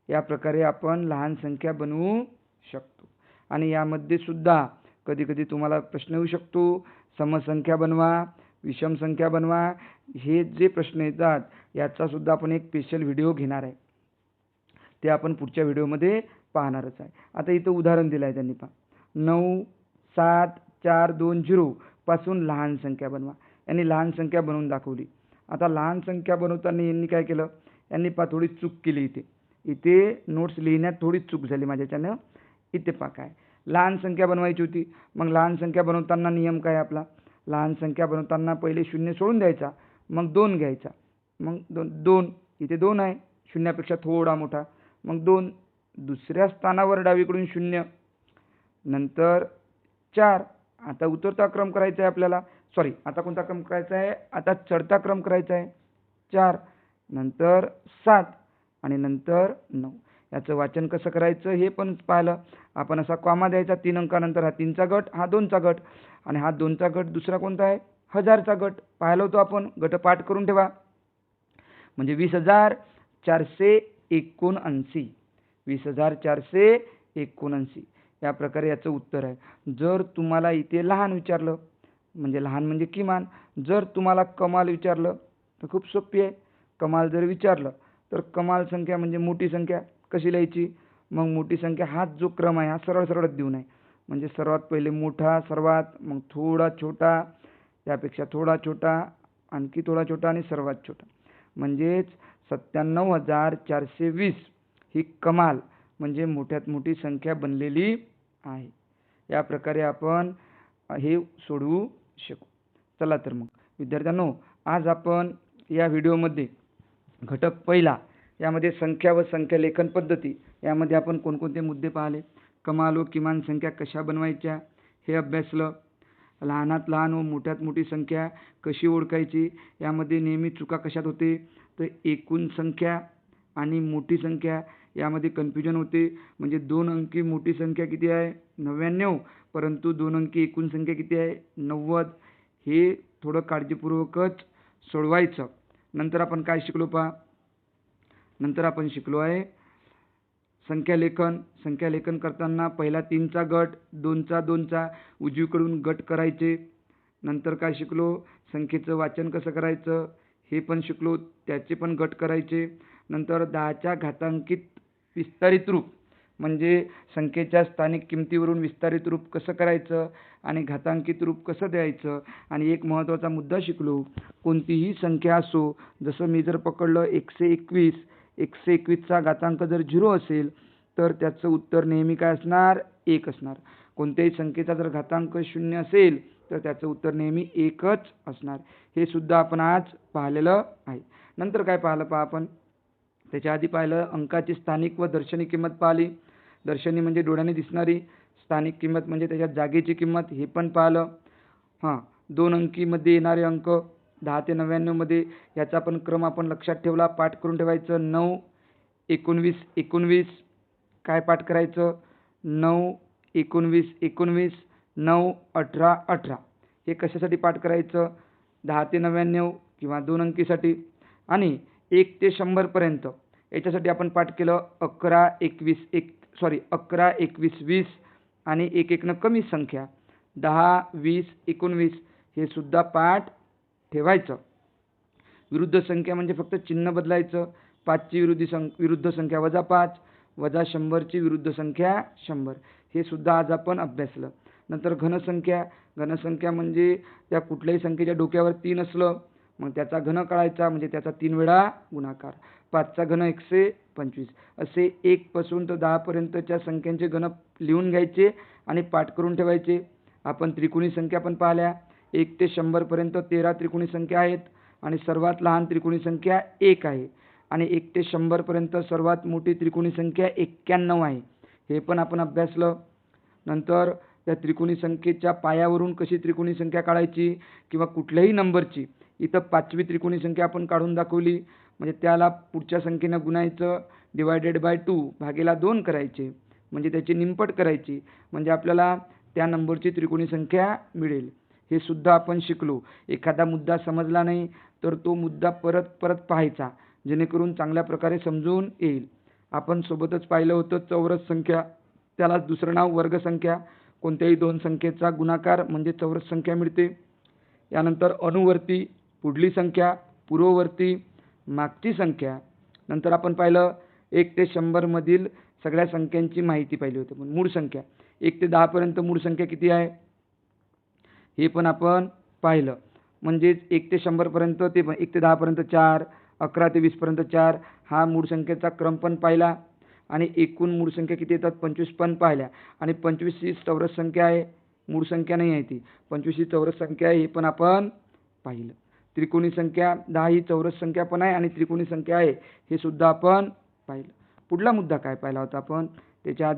या प्रकारे आपण लहान संख्या बनवू शकतो. आणि यामध्ये सुद्धा कधी कधी तुम्हाला प्रश्न येऊ शकतो, समसंख्या बनवा, विषम संख्या बनवा. हे जे प्रश्न येतात याचा सुद्धा आपण एक स्पेशल व्हिडिओ घेणार आहे, ते आपण पुढच्या व्हिडिओमध्ये पाहणारच आहे. आता इथं उदाहरण दिलं आहे त्यांनी, पहा 9, 7, 4, 2, 0 पासून लहान संख्या बनवा. यांनी लहान संख्या बनवून दाखवली. आता लहान संख्या बनवताना यांनी काय केलं, यांनी पहा थोडी चूक केली. इथे नोट्स लिहिण्यात थोडी चूक झाली माझ्याच्यानं. इथे पहा काय, लहान संख्या बनवायची होती. मग लहान संख्या बनवताना नियम काय आपला, लहान संख्या बनवताना पहिले 0 सोडून द्यायचा, मग 2 घ्यायचा, मग 2 इथे 2 आहे, शून्यापेक्षा थोडा मोठा, मग 2 दुसऱ्या स्थानावर डावीकडून 0, नंतर 4. आता उतरता क्रम करायचा आहे आपल्याला, आता कोणता क्रम करायचा आहे, आता चढता क्रम करायचा आहे. 4 नंतर 7 आणि नंतर 9. याचं वाचन कसं करायचं हे पण पाहिलं आपण. असा कॉमा द्यायचा 3 अंकानंतर, हा 3चा गट, हा 2चा गट, आणि हा 2चा गट दुसरा कोणता आहे, 1000चा गट. पाहिलं होतं आपण, गट पाठ करून ठेवा. म्हणजे 20,479. 20,479 या प्रकारे याचं उत्तर आहे. जर तुम्हाला इथे लहान विचारलं, म्हणजे लहान म्हणजे किमान, जर तुम्हाला कमाल विचारलं तर खूप सोपी आहे. कमाल जर विचारलं तर कमाल संख्या म्हणजे मोठी संख्या कशी लिहायची, मग मोठी संख्या हाच जो क्रम आहे हा सरळ सरळच देऊन आहे. म्हणजे सर्वात पहिले मोठा सर्वात, मग थोडा छोटा, त्यापेक्षा थोडा छोटा, आणखी थोडा छोटा आणि सर्वात छोटा. म्हणजेच 97,420 ही कमाल म्हणजे मोठ्यात मोठी संख्या बनलेली आहे. या प्रकारे आपण हे सोडवू शकू. चला तर मग विद्यार्थ्यांनो, आज आपण या व्हिडिओमध्ये घटक पहिला यामध्ये संख्या व संख्या लेखन पद्धती यामध्ये आपण कोणकोणते मुद्दे पाहिले, कमाल व किमान संख्या कशा बनवायच्या हे अभ्यासलं, लहानात लहान व मोठ्यात मोठी संख्या कशी ओळखायची, यामध्ये नेहमी चुका कशात होते, तर एकूण संख्या आणि मोठी संख्या यामध्ये कन्फ्युजन होते. म्हणजे 2 अंकी मोठी संख्या किती आहे 99, परंतु 2 अंकी एकूण संख्या किती आहे 90. हे थोडं काळजीपूर्वकच सोडवायचं. नंतर आपण काय शिकलो पहा. नंतर आपण शिकलो आहे संख्यालेखन. संख्यालेखन करताना पहिला 3चा गट, 2चा 2चा उजवीकडून गट करायचे. नंतर काय शिकलो संख्येचं वाचन कसं करायचं हे पण शिकलो, त्याचे पण गट करायचे. नंतर 10च्या घातांकित विस्तारित रूप म्हणजे संख्येच्या स्थानिक किमतीवरून विस्तारित रूप कसं करायचं आणि घातांकित रूप कसं द्यायचं. आणि एक महत्त्वाचा मुद्दा शिकलो, कोणतीही संख्या असो, जसं मी जर पकडलं 121, 121चा घातांक जर 0 असेल तर त्याचं उत्तर नेहमी काय असणार 1 असणार. कोणत्याही संख्येचा जर घातांक 0 असेल तर त्याचं उत्तर नेहमी 1च असणार. हे सुद्धा आपण आज पाहिलेलं आहे. नंतर काय पाहिलं पहा आपण. त्याच्या आधी पाहिलं अंकाची स्थानिक व दर्शनी किंमत पाहिली. दर्शनी म्हणजे डोळ्याने दिसणारी, स्थानिक किंमत म्हणजे त्याच्या जागेची किंमत, हे पण पाहिलं. 2 अंकीमध्ये येणारे अंक 10 ते 99 मध्ये याचा पण क्रम आपण लक्षात ठेवला, पाठ करून ठेवायचं. 9, 19, 19 काय पाठ करायचं 9, 19, 19, 9, 18, 18. हे कशासाठी पाठ करायचं 10 ते 99 किंवा 2 अंकीसाठी. आणि 1 ते 100 पर्यंत याच्यासाठी आपण पाठ केलं 11, 21, 11, 21, 20 आणि 1 1 न कमी संख्या 10, 20, 19 हे सुद्धा पाठ ठेवायचं. विरुद्ध संख्या म्हणजे फक्त चिन्ह बदलायचं. 5ची विरुद्ध संख्या -5, -100ची विरुद्ध संख्या 100. हे सुद्धा आज आपण अभ्यासलं. नंतर घनसंख्या. घनसंख्या म्हणजे त्या कुठल्याही संख्येच्या डोक्यावर 3 असलं मग त्याचा घन काढायचा, म्हणजे त्याचा 3 वेळा गुणाकार. 5चा घन 125. असे 1 पासून तर 10 पर्यंतच्या संख्यांचे घन लिहून घ्यायचे आणि पाठ करून ठेवायचे. आपण त्रिकोणी संख्या पण पाहिल्या. 1 ते 100 पर्यंत 13 त्रिकोणी संख्या आहेत आणि सर्वात लहान त्रिकोणी संख्या 1 आहे. आणि 1 ते 100 पर्यंत सर्वात मोठी त्रिकोणी संख्या 91 आहे. हे पण आपण अभ्यासलं. नंतर त्या त्रिकोणी संख्येच्या पायावरून कशी त्रिकोणी संख्या काढायची किंवा कुठल्याही नंबरची. इथं 5वी त्रिकोणी संख्या आपण काढून दाखवली. म्हणजे त्याला पुढच्या संख्येनं गुणायचं, /2 भागेला 2 करायचे, म्हणजे त्याची निमपट करायची, म्हणजे आपल्याला त्या नंबरची त्रिकोणी संख्या मिळेल. हे सुद्धा आपण शिकलो. एखादा मुद्दा समजला नाही तर तो मुद्दा परत परत पाहायचा, जेणेकरून चांगल्या प्रकारे समजून येईल. आपण सोबतच पाहिलं होतं चौरस संख्या, त्याला दुसरं नाव वर्गसंख्या. कोणत्याही 2 संख्येचा गुणाकार म्हणजे चौरस संख्या मिळते. यानंतर अनुवर्ती, पुढली संख्या, पूर्ववर्ती, मागची संख्या. नंतर आपण पाहिलं 1 ते 100 मधील सगळ्या संख्यांची माहिती पाहिली होती. पण मूळ संख्या 1 ते 10 पर्यंत मूळ संख्या किती आहे हे पण आपण पाहिलं. म्हणजेच 1 ते 100 पर्यंत ते 1 ते 10 पर्यंत 4, 11 ते 20 पर्यंत 4 हा मूळ संख्येचा क्रम पण पाहिला. आणि एकूण मूळ संख्या किती येतात 25 पण पाहिल्या. आणि 25 ही चौरस संख्या आहे, मूळ संख्या नाही आहे ती. 25 ही चौरस संख्या आहे, हे पण आपण पाहिलं. त्रिकोणी संख्या 10 ही चौरस संख्या पण आहे आणि त्रिकोणी संख्या आहे, हे सुद्धा आपण पाहिलं. पुढला मुद्दा काय पाहिला होता आपण त्याच्या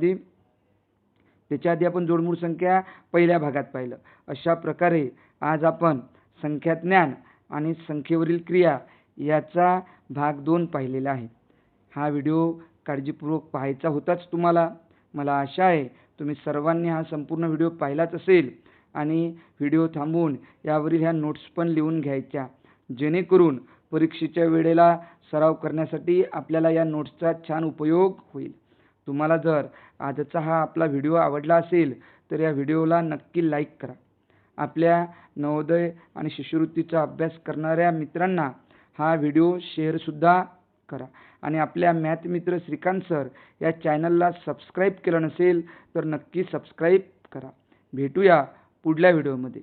आधी आपण जोडमूळ संख्या पहिल्या भागात पाहिलं. अशा प्रकारे आज आपण संख्याज्ञान आणि संख्येवरील क्रिया याचा भाग 2 पाहिलेला आहे. हा व्हिडिओ काळजीपूर्वक पाहायचा होताच तुम्हाला. मला आशा आहे तुम्ही सर्वांनी हा संपूर्ण व्हिडिओ पाहिलाच असेल आणि व्हिडिओ थांबवून यावरील ह्या नोट्स पण लिहून घ्यायच्या, जेणेकरून परीक्षेच्या वेळेला सराव करण्यासाठी आपल्याला या नोट्सचा छान उपयोग होईल. तुम्हाला जर आजचा हा आपला व्हिडिओ आवडला असेल तर या व्हिडिओला नक्की लाईक करा. आपल्या नवोदय आणि शिष्यवृत्तीचा अभ्यास करणाऱ्या मित्रांना हा व्हिडिओ शेअरसुद्धा करा. आणि आपल्या मॅथ मित्र श्रीकांत सर या चॅनलला सबस्क्राईब केलं नसेल तर नक्की सबस्क्राईब करा. भेटूया पुढल्या व्हिडिओमध्ये.